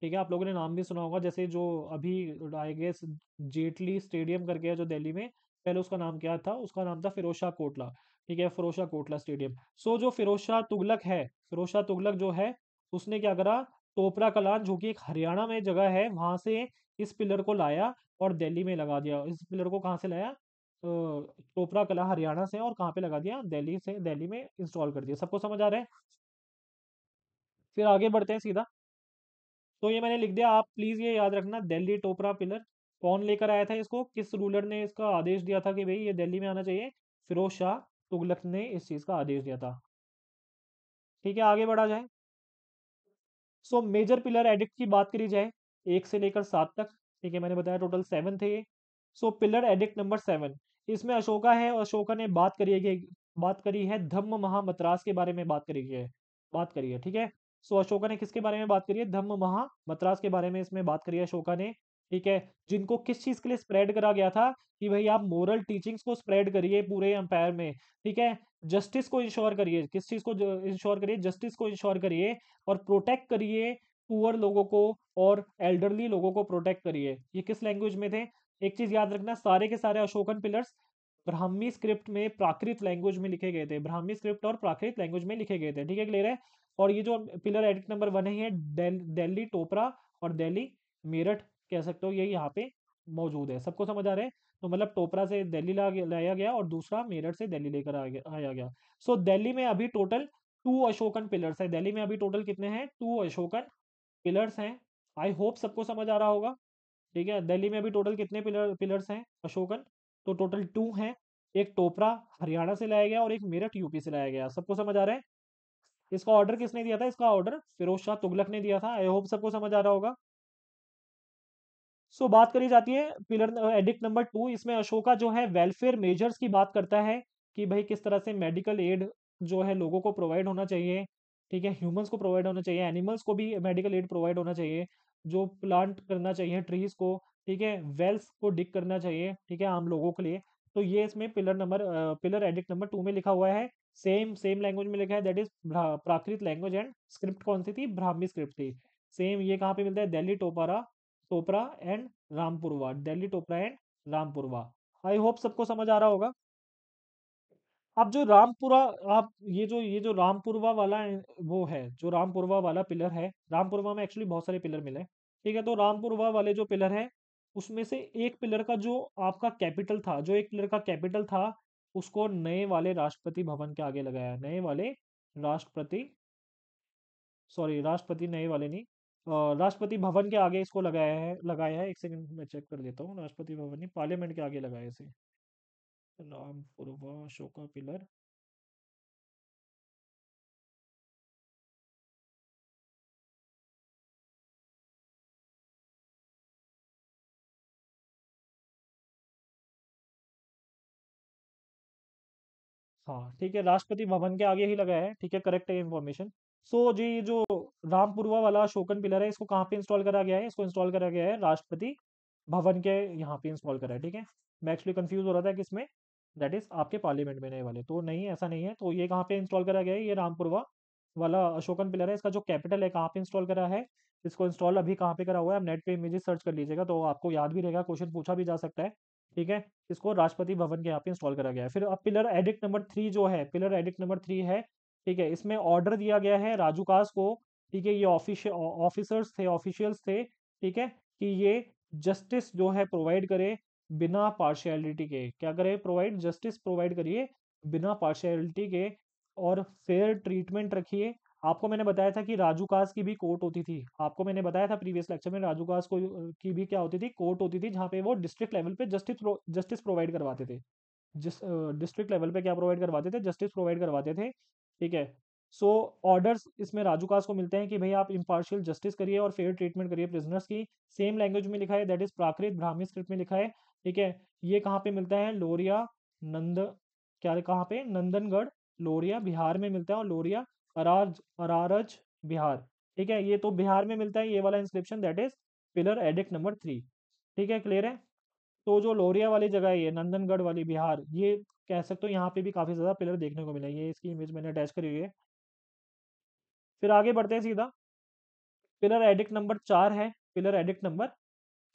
ठीक है? आप लोगों ने नाम भी सुना होगा, जैसे जो अभी आई गेस जेटली स्टेडियम करके है जो दिल्ली में, पहले उसका नाम क्या था? उसका नाम था फिरोज शाह कोटला, ठीक है? फिरोज शाह कोटला स्टेडियम। सो जो फिरोज शाह तुगलक है, फिरोज शाह तुगलक जो है, उसने क्या करा? टोपरा कलान जो कि एक हरियाणा में जगह है, वहां से इस पिलर को लाया और दिल्ली में लगा दिया। इस पिलर को कहाँ से लाया? टोपरा कला हरियाणा से, और कहाँ पे लगा दिया? दिल्ली से, दिल्ली में इंस्टॉल कर दिया। सबको समझ आ रहा है? फिर आगे बढ़ते हैं सीधा। तो ये मैंने लिख दिया, आप प्लीज ये याद रखना, दिल्ली टोपरा पिलर कौन लेकर आया था इसको? किस रूलर ने इसका आदेश दिया था कि भाई ये दिल्ली में आना चाहिए? फिरोज शाह तुगलक ने इस चीज का आदेश दिया था, ठीक है? आगे बढ़ा जाए। सो मेजर पिलर एडिक्ट की बात करी जाए, 1 से लेकर 7 तक, ठीक है? मैंने बताया टोटल 7 थे ये। सो पिलर एडिक्ट नंबर 7, इसमें अशोका है और अशोका ने बात करी है धम्म महामद्रास के बारे में, बात करी है, ठीक है? सो अशोका ने किसके बारे में बात करी है? धम्म महामद्रास के बारे में इसमें बात करी है अशोका ने, ठीक है? जिनको किस चीज के लिए स्प्रेड करा गया था कि भाई आप मोरल टीचिंग्स को स्प्रेड करिए पूरे एम्पायर में, ठीक है? जस्टिस को इंश्योर करिए। किस चीज को इंश्योर करिए? जस्टिस को इंश्योर करिए और प्रोटेक्ट करिए पुअर लोगों को और एल्डरली लोगों को प्रोटेक्ट करिए। ये किस लैंग्वेज में थे? एक चीज याद रखना, सारे के सारे अशोकन पिलर्स ब्राह्मी स्क्रिप्ट में, प्राकृत लैंग्वेज में लिखे गए थे। ब्राह्मी स्क्रिप्ट और प्राकृत लैंग्वेज में लिखे गए थे, ठीक है? क्लियर है? और ये जो पिलर एडिक्ट नंबर 1 है, ये दिल्ली टोपरा और दिल्ली मेरठ कह सकते हो, ये यहाँ पे मौजूद है। सबको समझ आ रहा है? तो मतलब टोपरा से दिल्ली लाया गया और दूसरा मेरठ से दिल्ली लेकर आया गया। सो दिल्ली में अभी टोटल 2 अशोकन पिलर्स है। दिल्ली में अभी टोटल कितने हैं? 2 अशोकन पिलर्स हैं। आई होप सबको समझ आ रहा होगा, ठीक है? दिल्ली में अभी टोटल कितने पिलर्स हैं अशोकन? तो टोटल 2 हैं। एक टोपरा हरियाणा से लाया गया और एक मेरठ यूपी से लाया गया। सबको समझ आ रहा है? इसका ऑर्डर किसने दिया था? इसका ऑर्डर फिरोज शाह तुगलक ने दिया था। आई होप सबको समझ आ रहा होगा। सो बात करी जाती है पिलर एडिक्ट नंबर 2, इसमें अशोका जो है वेलफेयर मेजर्स की बात करता है कि भाई किस तरह से मेडिकल एड जो है लोगों को प्रोवाइड होना चाहिए, ठीक है, ह्यूमंस को प्रोवाइड होना चाहिए, एनिमल्स को भी मेडिकल एड प्रोवाइड होना चाहिए, जो प्लांट करना चाहिए ट्रीज को, ठीक है, वेल्स को डिग करना चाहिए, ठीक है, आम लोगों के लिए। तो ये इसमें पिलर एडिक्ट नंबर 2 में लिखा हुआ है। सेम सेम लैंग्वेज में लिखा है, that is Prakrit language, and script कौन सी थी, ब्राह्मी स्क्रिप्ट थी। सेम ये कहाँ पे मिलता है, Delhi Topara Topra and Rampurva, Delhi Topra and Rampurva. I hope सबको समझ आ रहा होगा। अब जो रामपुरा, आप ये जो रामपुरवा वाला वो है, जो रामपुरवा वाला पिलर है, रामपुरवा में एक्चुअली बहुत सारे पिलर मिले, ठीक है, तो रामपुरवा वाले जो पिलर है, उसमें से एक पिलर का जो आपका कैपिटल था, जो एक पिलर का कैपिटल था, उसको नए वाले राष्ट्रपति भवन के आगे लगाया, नए वाले राष्ट्रपति, सॉरी राष्ट्रपति नए वाले नहीं, राष्ट्रपति भवन के आगे इसको लगाया है। एक सेकंड मैं चेक कर देता हूँ, राष्ट्रपति भवन नहीं, पार्लियामेंट के आगे लगाया इसे, रामपुरवा अशोका पिलर। हाँ ठीक है, राष्ट्रपति भवन के आगे ही लगाया है, ठीक है, करेक्ट है इन्फॉर्मेशन। सो जी ये जो रामपुरवा वाला अशोकन पिलर है, इसको कहाँ पे इंस्टॉल करा गया है, इसको इंस्टॉल करा गया है राष्ट्रपति भवन के यहाँ पे इंस्टॉल करा है, ठीक है। मैं एक्चुअली कंफ्यूज हो रहा था कि इसमें, दैट इज आपके पार्लियामेंट में नए वाले, तो नहीं ऐसा नहीं है। तो ये कहाँ पे इंस्टॉल करा गया है, ये रामपुरवा वाला अशोकन पिलर है, इसका जो कैपिटल है कहाँ पे इंस्टॉल करा है, इसको इंस्टॉल अभी कहाँ पे करा हुआ है, आप नेट पे इमेजेस सर्च कर लीजिएगा तो आपको याद भी रहेगा, क्वेश्चन पूछा भी जा सकता है, ठीक है। इसको राष्ट्रपति भवन के यहाँ पे इंस्टॉल करा गया है। फिर अब पिलर एडिक्ट नंबर 3 जो है, पिलर एडिक्ट नंबर 3 है, ठीक है, इसमें ऑर्डर दिया गया है राजूकास को, ठीक है, ये ऑफिसर्स थे, ऑफिशियल्स थे, ठीक है, कि ये जस्टिस जो है प्रोवाइड करे बिना पार्शियलिटी के, क्या करे, प्रोवाइड जस्टिस प्रोवाइड करिए बिना पार्शियलिटी के, और फेयर ट्रीटमेंट रखिए। आपको मैंने बताया था कि राजू कास की भी कोर्ट होती थी, आपको मैंने बताया था प्रीवियस लेक्चर में, राजू कास को की भी क्या होती थी, कोर्ट होती थी, जहाँ पे वो डिस्ट्रिक्ट लेवल पे जस्टिस प्रोवाइड करवाते थे। जिस डिस्ट्रिक्ट लेवल पे क्या प्रोवाइड करवाते थे, जस्टिस प्रोवाइड करवाते थे, ठीक है। सो ऑर्डर्स इसमें राजू कास को मिलते हैं कि भाई आप इम्पार्शियल जस्टिस करिए और फेयर ट्रीटमेंट करिए प्रिजनर्स की। सेम लैंग्वेज में लिखा है, that is Prakrit Brahmi script में लिखा है, ठीक है। ये कहाँ पे मिलता है, लोरिया नंद, क्या कहाँ पे, नंदनगढ़, लोरिया बिहार में मिलता है, और लोरिया अरारज बिहार, ठीक है, ये तो बिहार में मिलता है ये वाला inscription, that is pillar addict number 3, ठीक है, क्लियर है। तो जो लोरिया वाली जगह है, ये नंदनगढ़ वाली बिहार, ये कह सकते हो यहाँ पे भी काफी ज्यादा पिलर देखने को मिला है, ये इसकी इमेज मैंने अटैच करी हुई है। फिर आगे बढ़ते हैं सीधा, पिलर एडिक्ट नंबर 4 है, पिलर एडिक्ट नंबर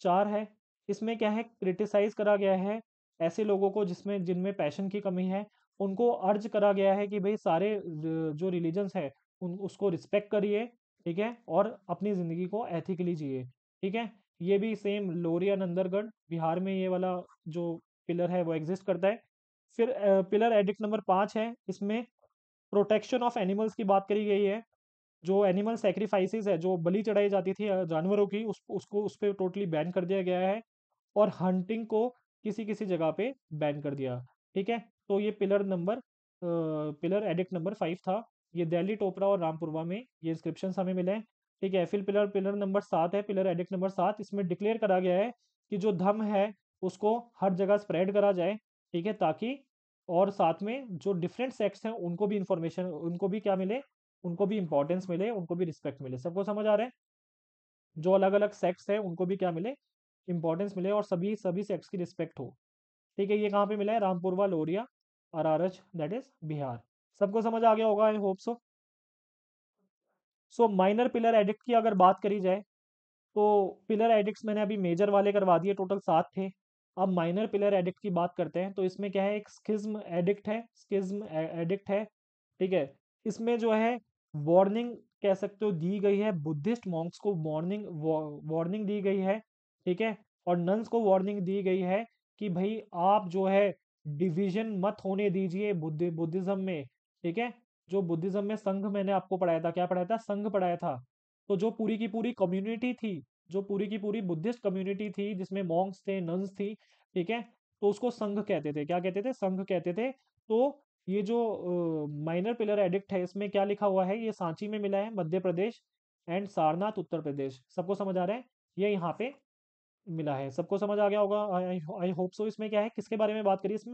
4 है। इसमें क्या है, क्रिटिसाइज करा गया है ऐसे लोगों को जिसमें जिनमें पैशन की कमी है, उनको अर्ज करा गया है कि भाई सारे जो रिलीजन्स है उन उसको रिस्पेक्ट करिए, ठीक है, और अपनी ज़िंदगी को एथिकली जिए, ठीक है। ये भी सेम लोरिया नंदनगढ़ बिहार में ये वाला जो पिलर है वो एग्जिस्ट करता है। फिर पिलर एडिक्ट नंबर 5 है, इसमें प्रोटेक्शन ऑफ एनिमल्स की बात करी गई है। जो एनिमल सेक्रीफाइसेस है, जो बलि चढ़ाई जाती थी जानवरों की, उसको उस पे टोटली बैन कर दिया गया है, और हंटिंग को किसी किसी जगह पे बैन कर दिया, ठीक है। तो ये पिलर एडिक्ट नंबर 5 था। ये दिल्ली टोपरा और रामपुरवा में ये इंस्क्रिप्शन हमें मिले हैं, ठीक है। फिर पिलर पिलर नंबर 7 है, पिलर एडिक्ट नंबर 7, इसमें डिक्लेयर करा गया है कि जो धर्म है उसको हर जगह स्प्रेड करा जाए, ठीक है, ताकि और साथ में जो डिफरेंट सेक्ट्स हैं उनको भी इंफॉर्मेशन, उनको भी क्या मिले, उनको भी इंपॉर्टेंस मिले, उनको भी रिस्पेक्ट मिले। सबको समझ आ रहा है, जो अलग अलग सेक्ट्स हैं उनको भी क्या मिले, इंपॉर्टेंस मिले, और सभी सभी सेक्ट्स की रिस्पेक्ट हो, ठीक है। ये कहाँ पे मिला है, रामपुरवा, लोरिया, अरारज, दैट इज बिहार। सबको समझ आ गया होगा, I hope so. So minor pillar addict की अगर बात करी जाए, तो पिलर एडिक्ट्स मैंने अभी मेजर वाले करवा दिए, टोटल 7 थे। अब माइनर पिलर एडिक्ट की बात करते हैं, तो इसमें क्या है, एक स्किज्म एडिक्ट है, स्किज्म एडिक्ट है, ठीक है। इसमें जो है वार्निंग कह सकते हो दी गई है, बुद्धिस्ट मॉन्क्स को वार्निंग वार्निंग दी गई है, ठीक है, और नन्स को वार्निंग दी गई है कि भाई आप जो है डिवीजन मत होने दीजिए बुद्धिज्म में, ठीक है। जो बुद्धिज्म में संघ मैंने आपको पढ़ाया था, क्या पढ़ाया था, संघ पढ़ाया था। तो जो पूरी की पूरी कम्युनिटी थी, जो पूरी की पूरी बुद्धिस्ट कम्युनिटी थी जिसमें मॉन्क्स थे, नन्स थी, ठीक है, तो उसको संघ कहते थे, क्या कहते थे, संघ कहते थे। तो ये जो माइनर पिलर एडिक्ट है, इसमें क्या लिखा हुआ है, ये सांची में मिला है, मध्य प्रदेश, एंड सारनाथ उत्तर प्रदेश। सबको समझ आ रहा है, ये यहाँ पे मिला है। सबको समझ आ गया होगा, आई होप सो। इसमें क्या है, किसके बारे में बात करिए, इसमें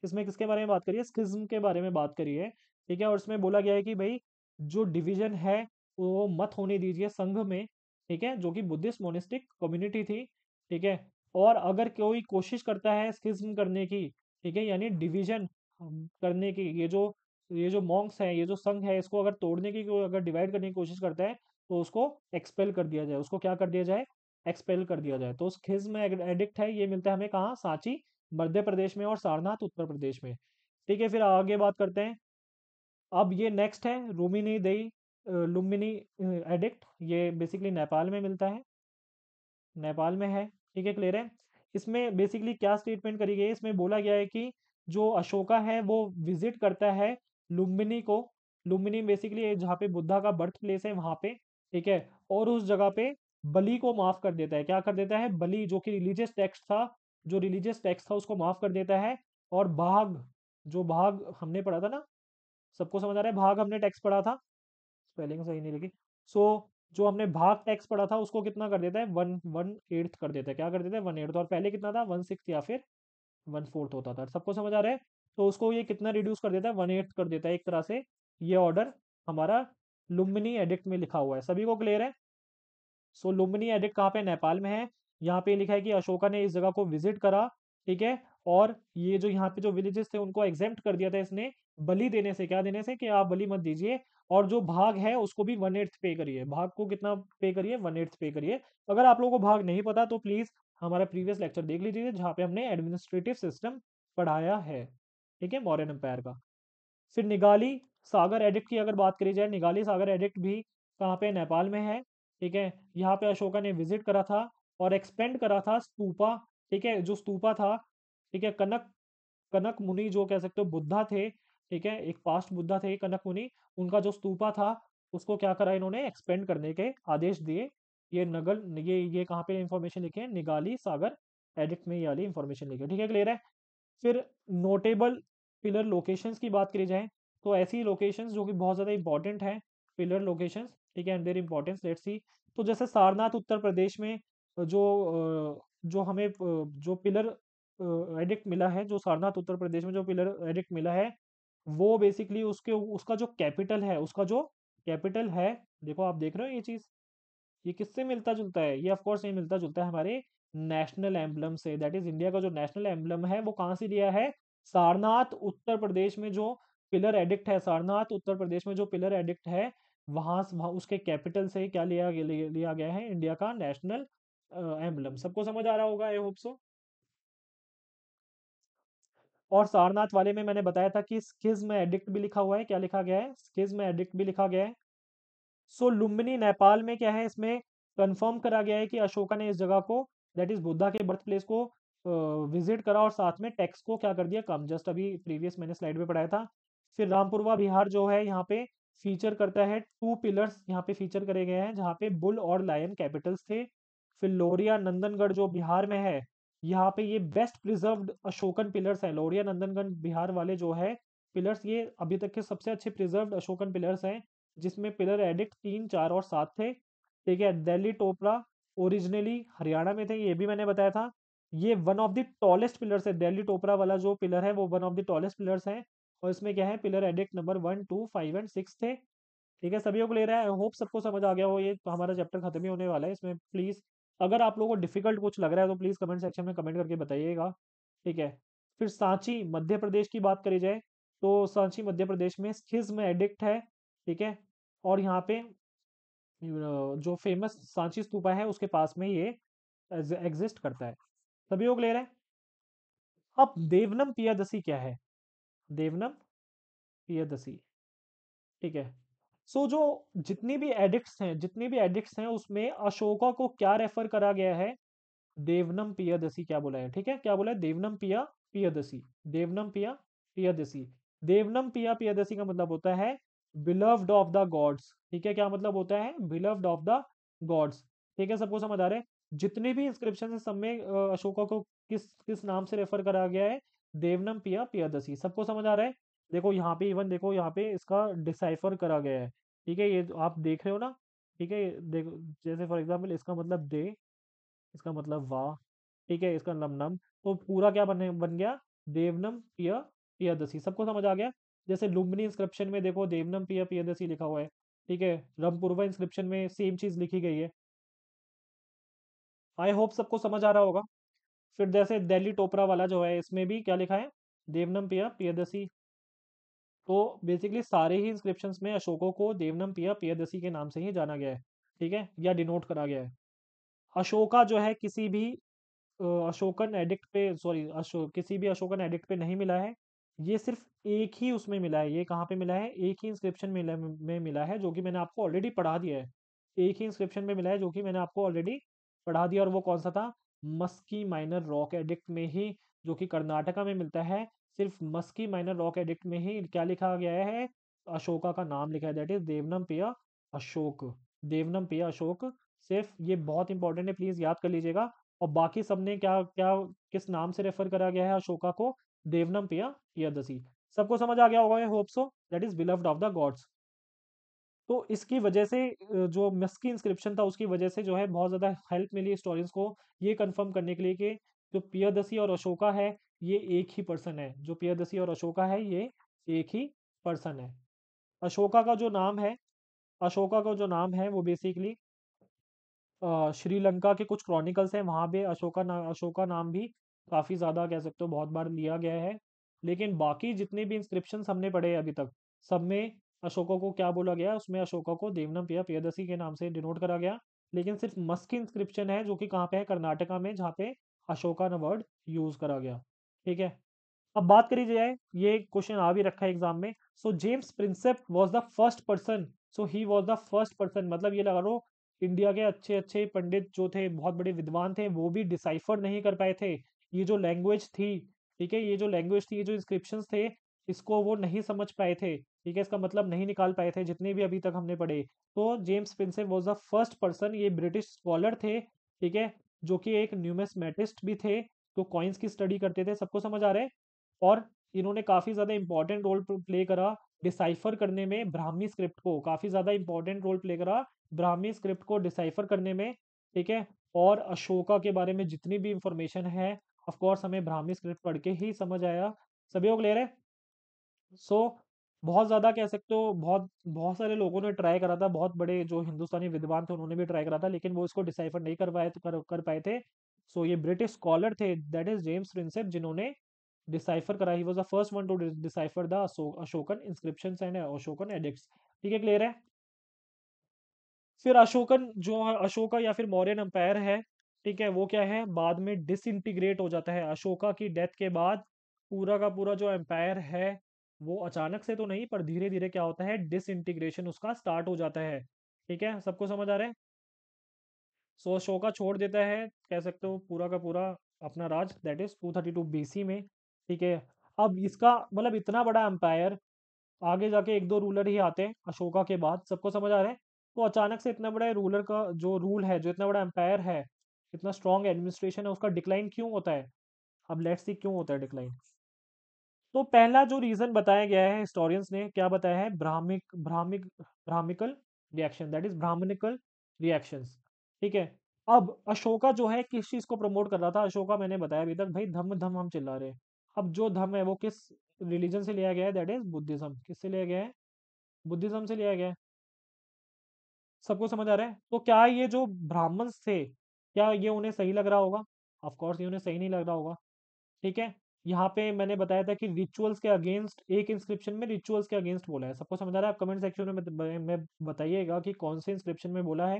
इसमें किसके बारे में बात करिए, स्किज्म के बारे में बात करिए, ठीक है। और इसमें बोला गया है कि भाई जो डिवीजन है वो मत होने दीजिए संघ में, ठीक है, जो कि बुद्धिस्ट मोनिस्टिक कम्युनिटी थी, ठीक है। और अगर कोई कोशिश करता है स्किज्म करने की, ठीक है, यानी डिवीजन करने की, ये जो मॉन्क्स है, ये जो संघ है, इसको अगर तोड़ने की, कोई अगर डिवाइड करने की कोशिश करता है, तो उसको एक्सपेल कर दिया जाए। उसको क्या कर दिया जाए, एक्सपेल कर दिया जाए। तो स्किज्म एडिक्ट है, ये मिलता है हमें कहाँ, सांची मध्य प्रदेश में और सारनाथ उत्तर प्रदेश में, ठीक है। फिर आगे बात करते हैं। अब ये नेक्स्ट है लुम्बिनी देई, लुम्बिनी एडिक्ट, ये बेसिकली नेपाल में मिलता है, नेपाल में है, ठीक है, क्लियर है। इसमें बेसिकली क्या स्टेटमेंट करी गई है, इसमें बोला गया है कि जो अशोका है वो विजिट करता है लुम्बिनी को। लुम्बिनी बेसिकली जहाँ पे बुद्धा का बर्थ प्लेस है वहाँ पे, ठीक है। और उस जगह पे बलि को माफ कर देता है। क्या कर देता है, बलि जो कि रिलीजियस टेक्स्ट था, जो रिलीजियस टेक्स्ट था उसको माफ कर देता है। और भाग, जो भाग हमने पढ़ा था ना, सबको समझ आ रहा है, भाग हमने टेक्स्ट पढ़ा था, स्पेलिंग सही नहीं लगी। सो जो हमने भाग टेक्स्ट पढ़ा था उसको कितना कर देता है, वन वन एट्थ कर देता है। क्या कर देता है, वन एट्थ। और पहले कितना था, वन सिक्स या फिर वन फोर्थ होता था। सबको समझ आ रहा है। तो उसको ये कितना रिड्यूस कर देता है, वन एट्थ कर देता है एक तरह से। ये ऑर्डर हमारा लुम्बिनी एडिक्ट में लिखा हुआ है, सभी को क्लियर है। सो लुम्बिनी एडिक्ट कहाँ पे, नेपाल में है। यहाँ पे लिखा है कि अशोका ने इस जगह को विजिट करा, ठीक है। और ये जो यहाँ पे जो विलेजेस थे उनको एग्जेम्प्ट कर दिया था इसने बलि देने से। क्या देने से, कि आप बलि मत दीजिए। और जो भाग है उसको भी वन एट्थ पे करिए। भाग को कितना पे करिए, वन एट्थ पे करिए। अगर आप लोगों को भाग नहीं पता तो प्लीज हमारा प्रीवियस लेक्चर देख लीजिए, जहाँ पे हमने एडमिनिस्ट्रेटिव सिस्टम पढ़ाया है, ठीक है, मौर्यन एम्पायर का। फिर निगाली सागर एडिक्ट की अगर बात करी जाए, निगाली सागर एडिक्ट भी कहाँ पे, नेपाल में है, ठीक है। यहाँ पे अशोका ने विजिट करा था और एक्सपेंड करा था स्तूपा, ठीक है, जो स्तूपा था, ठीक है। कनक कनक मुनि जो कह सकते हो बुद्धा थे, ठीक है, एक पास्ट बुद्धा थे कनक मुनि। उनका जो स्तूपा था उसको क्या करा, इन्होंने एक्सपेंड करने के आदेश दिए। ये नगल ये कहाँ पे इंफॉर्मेशन लिखे हैं, निगाली सागर एडिक्ट में ये वाली इंफॉर्मेशन लिखी है, ठीक है, क्लियर है। फिर नोटेबल पिलर लोकेशंस की बात करी जाए, तो ऐसी लोकेशंस जो कि बहुत ज़्यादा इंपॉर्टेंट हैं, पिलर लोकेशंस, ठीक है, and their importance, let's see. तो जैसे सारनाथ उत्तर प्रदेश में जो हमें जो पिलर एडिक्ट मिला है, जो सारनाथ उत्तर प्रदेश में जो पिलर एडिक्ट मिला है, वो बेसिकली उसके उसका जो कैपिटल है, उसका जो कैपिटल है, देखो आप देख रहे हो ये चीज़, ये किससे मिलता जुलता है, ये ऑफ कोर्स ये मिलता जुलता है हमारे नेशनल एम्बलम से। दैट इज इंडिया का जो नेशनल एम्बलम है वो कहाँ से लिया है, सारनाथ उत्तर प्रदेश में जो पिलर एडिक्ट है, सारनाथ उत्तर प्रदेश में जो पिलर एडिक्ट है, वहाँ उसके कैपिटल से क्या लिया गया है, इंडिया का नेशनल एम्बलम। सबको समझ आ रहा होगा, आई होप सो। और सारनाथ वाले में मैंने बताया था कि स्किज्म एडिक्ट भी लिखा हुआ है। क्या लिखा गया है, स्किज्म एडिक्ट भी लिखा गया है। सो लुम्बिनी नेपाल में क्या है, इसमें कंफर्म करा गया है कि अशोका ने इस जगह को, दैट इज बुद्धा के बर्थ प्लेस को विजिट करा और साथ में टैक्स को क्या कर दिया, कम। जस्ट अभी प्रीवियस मैंने स्लाइड में पढ़ाया था। फिर रामपुरवा बिहार जो है, यहाँ पे फीचर करता है टू पिलर्स, यहाँ पे फीचर करे गए हैं जहाँ पे बुल और लायन कैपिटल्स थे। फिर लोरिया नंदनगढ़ जो बिहार में है, यहाँ पे ये बेस्ट प्रिजर्व्ड अशोकन पिलर्स हैं। लोरिया नंदनगढ़ बिहार वाले जो है पिलर्स, ये अभी तक के सबसे अच्छे प्रिजर्व्ड अशोकन पिलर्स हैं, जिसमें पिलर एडिक्ट 3, 4 और 7 थे, ठीक है। दिल्ली टोपरा ओरिजिनली हरियाणा में थे, ये भी मैंने बताया था। ये one of the tallest pillars है, दिल्ली टोपरा वाला जो पिलर है वो one of the tallest pillars हैं। और इसमें क्या है, पिलर एडिक्ट नंबर 1, 2, 5 एंड 6 थे, ठीक है। सभी को ले रहा है, होप सबको समझ आ गया हो। ये तो हमारा चैप्टर खत्म ही होने वाला है। इसमें प्लीज अगर आप लोगों को डिफिकल्ट कुछ लग रहा है तो प्लीज कमेंट सेक्शन में कमेंट करके बताइएगा, ठीक है। फिर सांची मध्य प्रदेश की बात करी जाए, तो सांची मध्य प्रदेश में स्किज्म एडिक्ट है, ठीक है। और यहाँ पे जो फेमस सांची स्तूपा है उसके पास में ये एग्जिस्ट करता है। सभी को क्लियर है। अब देवनम पियादसी क्या है, देवनम पियादसी, ठीक है। सो जो जितनी भी एडिक्ट्स हैं उसमें अशोका को क्या रेफर करा गया है, देवनम पियादसी क्या बोला है, ठीक है, क्या बोला है, देवनम पिया पियादसी, देवनम पिया पियादसी। देवनम पिया पियादसी का मतलब होता है बिलव्ड ऑफ द गॉड्स, ठीक है। क्या मतलब होता है, बिलव्ड ऑफ द गॉड्स, ठीक है। सबको समझ आ रहा है। जितने भी इंस्क्रिप्शन है सब में अशोका को किस किस नाम से रेफर करा गया है, देवनम पिया पियादसी। सबको समझ आ रहा है। देखो यहाँ पे, इवन देखो यहाँ पे इसका डिसाइफर करा गया है, ठीक है, ये आप देख रहे हो ना, ठीक है। देखो जैसे फॉर एग्जाम्पल इसका मतलब दे, इसका मतलब वाह, ठीक है, इसका नम नम, तो पूरा क्या बन गया, देवनम पिय पियदसी। सबको समझ आ गया। जैसे लुम्बिनी इंस्क्रिप्शन में देखो देवनम पिय पियदसी लिखा हुआ है, ठीक है, रंगपुरवा इंस्क्रिप्शन में सेम चीज लिखी गई है। आई होप सबको समझ आ रहा होगा। फिर जैसे दिल्ली टोपरा वाला जो है, इसमें भी क्या लिखा है, देवनम पिय पियदसी। तो बेसिकली सारे ही इंस्क्रिप्शंस में अशोकों को देवनम पिय पियदसी के नाम से ही जाना गया है, ठीक है, या डिनोट करा गया है। अशोका जो है किसी भी अशोकन एडिक्ट पे, सॉरी, किसी भी अशोकन एडिक्ट पे नहीं मिला है। ये सिर्फ एक ही उसमें मिला है। ये कहाँ पे मिला है, एक ही इंस्क्रिप्शन में मिला है, जो कि मैंने आपको ऑलरेडी पढ़ा दिया है। एक ही इंस्क्रिप्शन में मिला है जो कि मैंने आपको ऑलरेडी पढ़ा दिया, और वो कौन सा था, मस्की माइनर रॉक एडिक्ट में ही, जो कि कर्नाटका में मिलता है। सिर्फ मस्की माइनर रॉक एडिक्ट में ही क्या लिखा गया है, अशोका का नाम लिखा है, दैट इज देवनम पिय अशोक। देवनम पिय अशोक। सिर्फ ये बहुत इंपॉर्टेंट है, प्लीज याद कर लीजिएगा। और बाकी सबने क्या क्या किस नाम से रेफर करा गया है अशोका को, देवनम पिया पियदसी। सबको समझ आ गया होगा, I hope so, that is beloved of the gods. तो इसकी वजह से जो मस्की इंस्क्रिप्शन था उसकी वजह से जो है बहुत ज़्यादा हेल्प मिली हिस्टोरियंस को ये कंफर्म करने के लिए कि जो पियदसी और अशोका है ये एक ही पर्सन है। जो पियदसी और अशोका है ये एक ही पर्सन है। अशोका का जो नाम है, अशोका का जो नाम है वो बेसिकली श्रीलंका के कुछ क्रॉनिकल्स हैं, वहाँ पे अशोका नाम भी काफ़ी ज़्यादा कह सकते हो बहुत बार लिया गया है। लेकिन बाकी जितने भी इंस्क्रिप्शंस हमने पढ़े हैं अभी तक, सब में अशोका को क्या बोला गया, उसमें अशोका को देवनम पिया पियदसी के नाम से डिनोट करा गया। लेकिन सिर्फ मस्की इंस्क्रिप्शन है जो कि कहाँ पे है, कर्नाटका में, जहाँ पे अशोका न वर्ड यूज़ करा गया। ठीक है। अब बात करी जाए, ये क्वेश्चन आ भी रखा है एग्जाम में। सो James Prinsep was the first person, so he was the first person, मतलब ये लगा लो इंडिया के अच्छे अच्छे पंडित जो थे, बहुत बड़े विद्वान थे, वो भी डिसाइफर नहीं कर पाए थे ये जो लैंग्वेज थी। ठीक है, ये जो लैंग्वेज थी, ये जो इंस्क्रिप्शंस थे, इसको वो नहीं समझ पाए थे। ठीक है, इसका मतलब नहीं निकाल पाए थे जितने भी अभी तक हमने पढ़े। तो James Prinsep was the first person, ये ब्रिटिश स्कॉलर थे, ठीक है, जो कि एक न्यूमिस्मेटिस्ट भी थे, तो कॉइन्स की स्टडी करते थे। सबको समझ आ रहा है। और इन्होंने काफ़ी ज़्यादा इंपॉर्टेंट रोल प्ले करा डिसाइफर करने में, ब्राह्मी स्क्रिप्ट को काफ़ी ज़्यादा इंपॉर्टेंट रोल प्ले करा ब्राह्मी स्क्रिप्ट को डिसाइफर करने में। ठीक है। और अशोका के बारे में जितनी भी इंफॉर्मेशन है, ऑफ कोर्स हमें ब्राह्मी स्क्रिप्ट पढ़ के ही समझ आया। सभी लोग क्लियर है। सो बहुत ज़्यादा कह सकते हो, बहुत बहुत सारे लोगों ने ट्राई करा था, बहुत बड़े जो हिंदुस्तानी विद्वान थे उन्होंने भी ट्राई करा था, लेकिन वो इसको डिसाइफर नहीं कर पाए थे। सो ये ब्रिटिश स्कॉलर थे, दैट इज जेम्स प्रिंसेप, जिन्होंने डिसाइफर करा। He was the first one two decipher the Ashokan inscriptions and Ashokan addicts. ठीक है, क्लियर है। फिर अशोकन जो है, अशोका या फिर मौर्यन एम्पायर है, ठीक है, वो क्या है, बाद में डिसइंटीग्रेट हो जाता है अशोका की डेथ के बाद। पूरा का पूरा जो एम्पायर है वो अचानक से तो नहीं, पर धीरे धीरे क्या होता है, डिसइंटीग्रेशन उसका स्टार्ट हो जाता है। ठीक है, सबको समझ आ रहा है। सो अशोका छोड़ देता है, कह सकते हो, पूरा का पूरा अपना राज, दैट इज 232 बीसी में। ठीक है। अब इसका मतलब इतना बड़ा एम्पायर, आगे जाके एक दो रूलर ही आते हैं अशोका के बाद, सबको समझ आ रहा है। तो अचानक से इतना बड़ा रूलर का जो रूल है, जो इतना बड़ा एम्पायर है, इतना स्ट्रॉन्ग एडमिनिस्ट्रेशन है, उसका डिक्लाइन क्यों होता है। अब लेट्स सी क्यों होता है डिक्लाइन। तो पहला जो रीजन बताया गया है हिस्टोरियंस ने, क्या बताया है, Brahmical reaction, that is Brahmanical reactions. ठीक है। अब अशोका जो है किस चीज को प्रमोट कर रहा था, अशोका मैंने बताया अभी तक, भाई धम्म धम्म हम चिल्ला रहे हैं। अब जो धम्म है वो किस रिलीजन से लिया गया है, दैट इज बुद्धिज्म। किससे लिया गया है, बुद्धिज्म से लिया गया है। सबको समझ आ रहा है। तो क्या ये जो ब्राह्मण्स थे, क्या ये उन्हें सही लग रहा होगा, ऑफ कोर्स ये उन्हें सही नहीं लग रहा होगा। ठीक है। यहाँ पे मैंने बताया था कि रिचुअल्स के अगेंस्ट, एक इंस्क्रिप्शन में रिचुअल्स के अगेंस्ट बोला है। सबको समझ आ रहा है। आप कमेंट सेक्शन में बताइएगा कि कौन से इंस्क्रिप्शन में बोला है।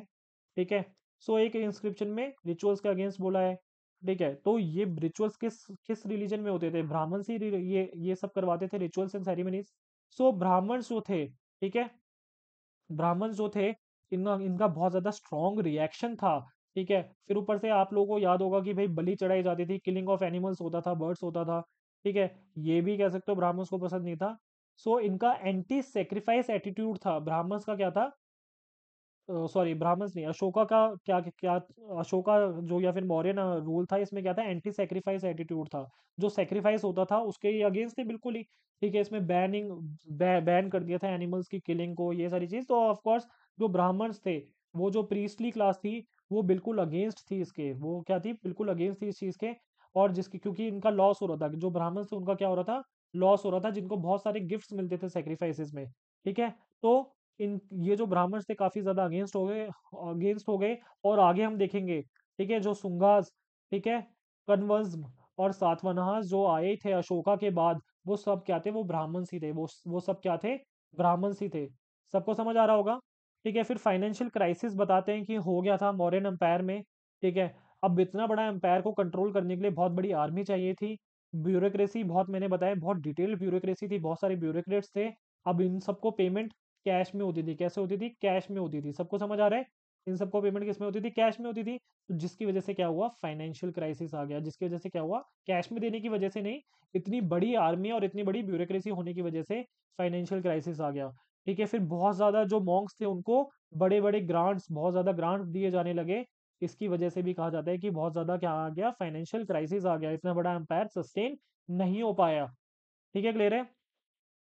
ठीक है। सो एक इंस्क्रिप्शन में रिचुअल्स के अगेंस्ट बोला है। ठीक है। तो ये रिचुअल्स किस किस रिलीजन में होते थे, ब्राह्मण से ही ये सब करवाते थे, रिचुअल्स एंड सेरेमनीज। सो ब्राह्मण जो थे, ठीक है, ब्राह्मण जो थे, इनका इनका बहुत ज्यादा स्ट्रॉन्ग रिएक्शन था। ठीक है। फिर ऊपर से आप लोगों को याद होगा कि भाई बलि चढ़ाई जाती थी, किलिंग ऑफ एनिमल्स होता था, बर्ड्स होता था। ठीक है। ये भी कह सकते हो ब्राह्मण्स को पसंद नहीं था। सो इनका एंटी सेक्रीफाइस एटीट्यूड था। ब्राह्मण्स का क्या था, सॉरी ब्राह्मण्स नहीं, अशोका का क्या क्या, अशोका जो या फिर मौर्यन रूल था, इसमें क्या था, एंटी सेक्रीफाइस एटीट्यूड था। जो सेक्रीफाइस होता था उसके ही अगेंस्ट थे बिल्कुल ही। ठीक है। इसमें बैन कर दिया था एनिमल्स की किलिंग को, ये सारी चीज। तो ऑफ कोर्स जो ब्राह्मण्स थे, वो जो प्रीस्टली क्लास थी, वो बिल्कुल अगेंस्ट थी इसके, वो क्या थी, बिल्कुल अगेंस्ट थी इस चीज़ के। और जिसकी क्योंकि इनका लॉस हो रहा था, जो ब्राह्मण थे उनका क्या हो रहा था, लॉस हो रहा था, जिनको बहुत सारे गिफ्ट्स मिलते थे सैक्रिफाइसेस में, ठीक है? तो इन ये जो ब्राह्मण्स थे काफ़ी ज़्यादा अगेंस्ट हो गए। और आगे हम देखेंगे, ठीक है, जो शुंगास, ठीक है, कण्वज और सातवाहनास जो आए थे अशोका के बाद, वो सब क्या थे, वो ब्राह्मण्स ही थे, वो सब क्या थे, ब्राह्मण्स ही थे। सबको समझ आ रहा होगा? ठीक है, फिर फाइनेंशियल क्राइसिस बताते हैं कि हो गया था मौर्यन एम्पायर में, ठीक है? अब इतना बड़ा एम्पायर को कंट्रोल करने के लिए बहुत बड़ी आर्मी चाहिए थी। ब्यूरोक्रेसी बहुत, मैंने बताया, बहुत डिटेल्ड ब्यूरोक्रेसी थी, बहुत सारे ब्यूरोक्रेट्स थे। अब इन सबको पेमेंट कैश में होती थी। कैसे होती थी? कैश में होती थी। सबको समझ आ रहा है? इन सबको पेमेंट किस में होती थी? कैश में होती थी। तो जिसकी वजह से क्या हुआ? फाइनेंशियल क्राइसिस आ गया। जिसकी वजह से क्या हुआ? कैश में देने की वजह से नहीं, इतनी बड़ी आर्मी और इतनी बड़ी ब्यूरोक्रेसी होने की वजह से फाइनेंशियल क्राइसिस आ गया। ठीक है? फिर बहुत ज़्यादा जो मॉन्क्स थे उनको बड़े-बड़े ग्रांट्स, बहुत ज़्यादा ग्रांट्स दिए जाने लगे। इसकी वजह से भी कहा जाता है कि बहुत ज़्यादा क्या आ गया? फाइनेंशियल क्राइसिस आ गया। इतना बड़ा एम्पायर सस्टेन नहीं हो पाया। ठीक है, क्लियर है?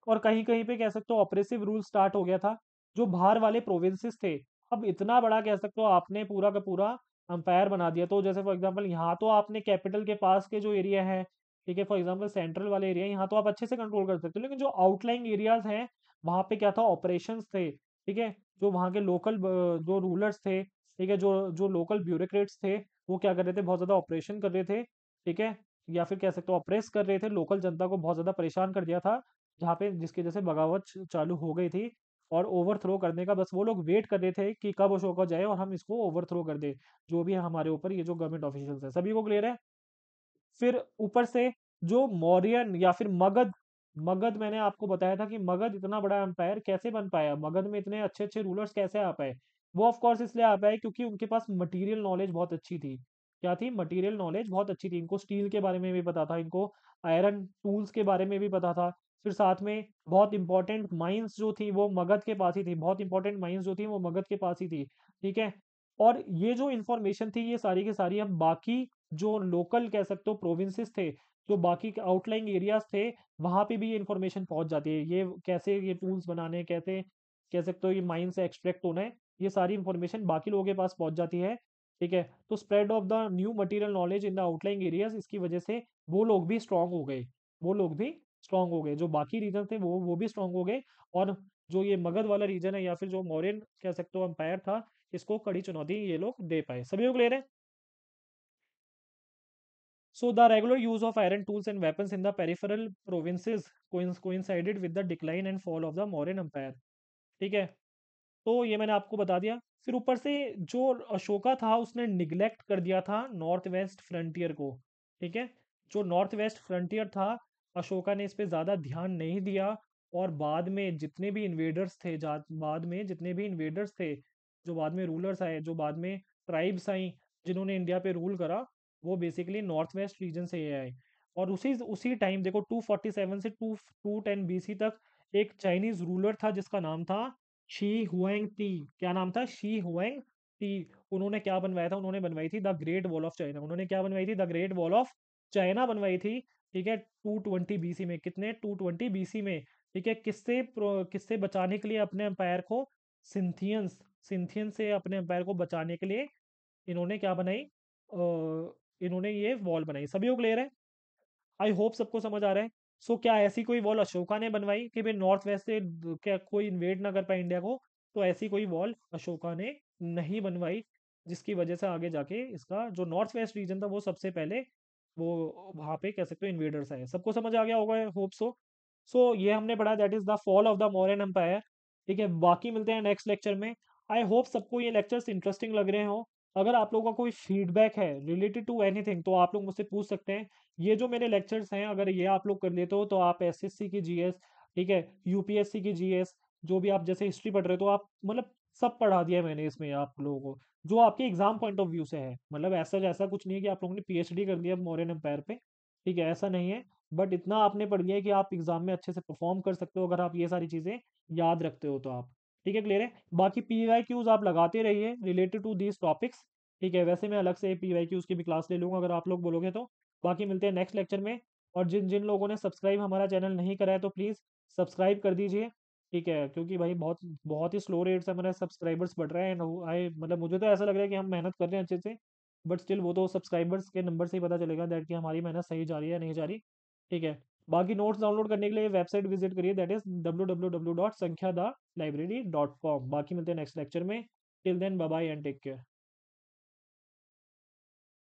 और कहीं-कहीं पे कह सकते हो ऑपरेसिव रूल स्टार्ट हो गया था। जो बाहर वाले प्रोविंसेस थे, अब इतना बड़ा कह सकते हो आपने पूरा का पूरा एम्पायर बना दिया। तो जैसे फॉर एग्ज़ाम्पल यहाँ तो आपने कैपिटल के पास के जो एरिया है, ठीक है, फॉर एग्ज़ाम्पल सेंट्रल वाले एरिया, यहाँ तो आप अच्छे से कंट्रोल कर सकते हो। लेकिन जो आउटलाइंग एरियाज़ हैं, वहाँ पे क्या था, ऑपरेशंस थे, ठीक है? जो वहाँ के लोकल जो रूलर्स थे, ठीक है, जो जो लोकल ब्यूरोक्रेट्स थे, वो क्या कर रहे थे, बहुत ज़्यादा ऑपरेशन कर रहे थे, ठीक है? या फिर कह सकते हो ऑप्रेस कर रहे थे, लोकल जनता को बहुत ज़्यादा परेशान कर दिया था। जहाँ पे जिसकी वजह से बगावत चालू हो गई थी। और ओवरथ्रो करने का बस वो लोग वेट कर रहे थे कि कब अशोका जाए और हम इसको ओवरथ्रो कर दें, जो भी है हमारे ऊपर ये जो गवर्नमेंट ऑफिशियल्स है। सभी को क्लियर है? फिर ऊपर से जो मौर्यन या फिर मगध, मगध मैंने आपको बताया था कि मगध इतना बड़ा एम्पायर कैसे बन पाया, मगध में इतने अच्छे-अच्छे रूलर्स कैसे आ पाए? वो ऑफ कोर्स इसलिए आ पाए क्योंकि उनके पास मटीरियल नॉलेज बहुत अच्छी थी। क्या थी? मटीरियल नॉलेज बहुत अच्छी थी। इनको स्टील के बारे में भी पता था, इनको आयरन टूल्स के बारे में भी पता था। फिर साथ में बहुत इंपॉर्टेंट माइन्स जो थी वो मगध के पास ही थी। बहुत इंपॉर्टेंट माइन्स जो थी वो मगध के पास ही थी। ठीक है? और ये जो इन्फॉर्मेशन थी ये सारी की सारी अब बाकी जो लोकल कह सकते हो प्रोविंसेस थे, जो बाकी के आउटलाइंग एरियाज़ थे, वहाँ पे भी ये इन्फॉर्मेशन पहुँच जाती है। ये कैसे ये टूल्स बनाने हैं, कैसे कह सकते हो ये माइन से एक्सट्रैक्ट होना है, ये सारी इन्फॉर्मेशन बाकी लोगों के पास पहुँच जाती है, ठीक है? तो spread of the new material knowledge in the outlying areas, इसकी वजह से वो लोग भी स्ट्रॉन्ग हो गए। वो लोग भी स्ट्रॉन्ग हो गए। जो बाकी रीजन थे वो भी स्ट्रॉन्ग हो गए। और जो ये मगध वाला रीजन है या फिर जो मौर्यन कह सकते हो एम्पायर था, इसको कड़ी चुनौती ये लोग दे पाए। सभी को क्लियर है? So the regular use of iron tools and weapons in the peripheral provinces coincided with the decline and fall of the Mauryan Empire. ठीक है? तो ये मैंने आपको बता दिया। फिर ऊपर से जो अशोका था उसने निग्लेक्ट कर दिया था नॉर्थ वेस्ट फ्रंटियर को। ठीक है? जो नॉर्थ वेस्ट फ्रंटियर था, अशोका ने इस पे ज़्यादा ध्यान नहीं दिया। और बाद में जितने भी इन्वेडर्स थे, बाद में जितने भी इन्वेडर्स थे, जो बाद में रूलर्स आए, जो बाद में ट्राइब्स आई, जिन्होंने इंडिया पे रूल करा, वो बेसिकली नॉर्थ वेस्ट रीजन से ये आए। और उसी उसी टाइम देखो 247 से 210 बीसी तक एक चाइनीज रूलर था जिसका नाम था शी हुएंग टी। क्या नाम था? Shi Huang Ti. उन्होंने क्या बनवाया था? उन्होंने बनवाई थी the Great Wall of China. उन्होंने क्या बनवाई थी? The Great Wall of China बनवाई थी। ठीक है? 220 बीसी में। कितने? 220 बीसी में। ठीक है? किससे बचाने के लिए? अपने एम्पायर को सिंथियंस, सिंथियन से अपने एम्पायर को बचाने के लिए इन्होंने क्या बनाई? इन्होंने ये वॉल बनाई। सभी को क्लियर है? आई होप सबको समझ आ रहा है। सो क्या ऐसी कोई वॉल अशोका ने बनवाई कि भाई नॉर्थ वेस्ट से क्या कोई इन्वेड ना कर पाए इंडिया को? तो ऐसी कोई वॉल अशोका ने नहीं बनवाई, जिसकी वजह से आगे जाके इसका जो नॉर्थ वेस्ट रीजन था वो सबसे पहले वो वहाँ पे कह सकते हो इन्वेडर्स आए। सबको समझ आ गया होगा, होप सो। सो ये हमने पढ़ा, that is the fall of the Mauryan empire. ठीक है, बाकी मिलते हैं नेक्स्ट लेक्चर में। आई होप सबको ये लेक्चर्स इंटरेस्टिंग लग रहे हो। अगर आप लोगों का कोई फीडबैक है रिलेटेड टू एनीथिंग तो आप लोग मुझसे पूछ सकते हैं। ये जो मेरे लेक्चर्स हैं अगर ये आप लोग कर लेते हो तो आप एसएससी की जीएस, ठीक है, यूपीएससी की जीएस, जो भी आप जैसे हिस्ट्री पढ़ रहे हो तो आप मतलब सब पढ़ा दिया है मैंने इसमें आप लोगों को, जो आपके एग्जाम पॉइंट ऑफ व्यू से है। मतलब ऐसा ऐसा कुछ नहीं है कि आप लोगों ने पीएचडी कर लिया मौर्यन एम्पायर पे, ठीक है, ऐसा नहीं है। बट इतना आपने पढ़ लिया है कि आप एग्जाम में अच्छे से परफॉर्म कर सकते हो अगर आप ये सारी चीज़ें याद रखते हो तो आप। ठीक है, क्लियर है? बाकी पीवाईक्यूज आप लगाते रहिए रिलेटेड टू दीज टॉपिक्स। ठीक है, वैसे मैं अलग से पीवाईक्यूज की भी क्लास ले लूँगा अगर आप लोग बोलोगे तो। बाकी मिलते हैं नेक्स्ट लेक्चर में। और जिन जिन लोगों ने सब्सक्राइब हमारा चैनल नहीं करा है तो प्लीज़ सब्सक्राइब कर दीजिए। ठीक है, क्योंकि भाई बहुत बहुत ही स्लो रेट से हमारे सब्सक्राइबर्स बढ़ रहे हैं एंड आई मतलब मुझे तो ऐसा लग रहा है कि हम मेहनत कर रहे हैं अच्छे से, बट स्टिल वो तो सब्सक्राइबर्स के नंबर से ही पता चलेगा दैट कि हमारी मेहनत सही जा रही है या नहीं जा रही। ठीक है, बाकी नोट्स डाउनलोड करने के लिए वेबसाइट विजिट करिए, दैट इज www.sankhya.library.com। बाकी मिलते हैं नेक्स्ट लेक्चर में। Till then bye bye and take care.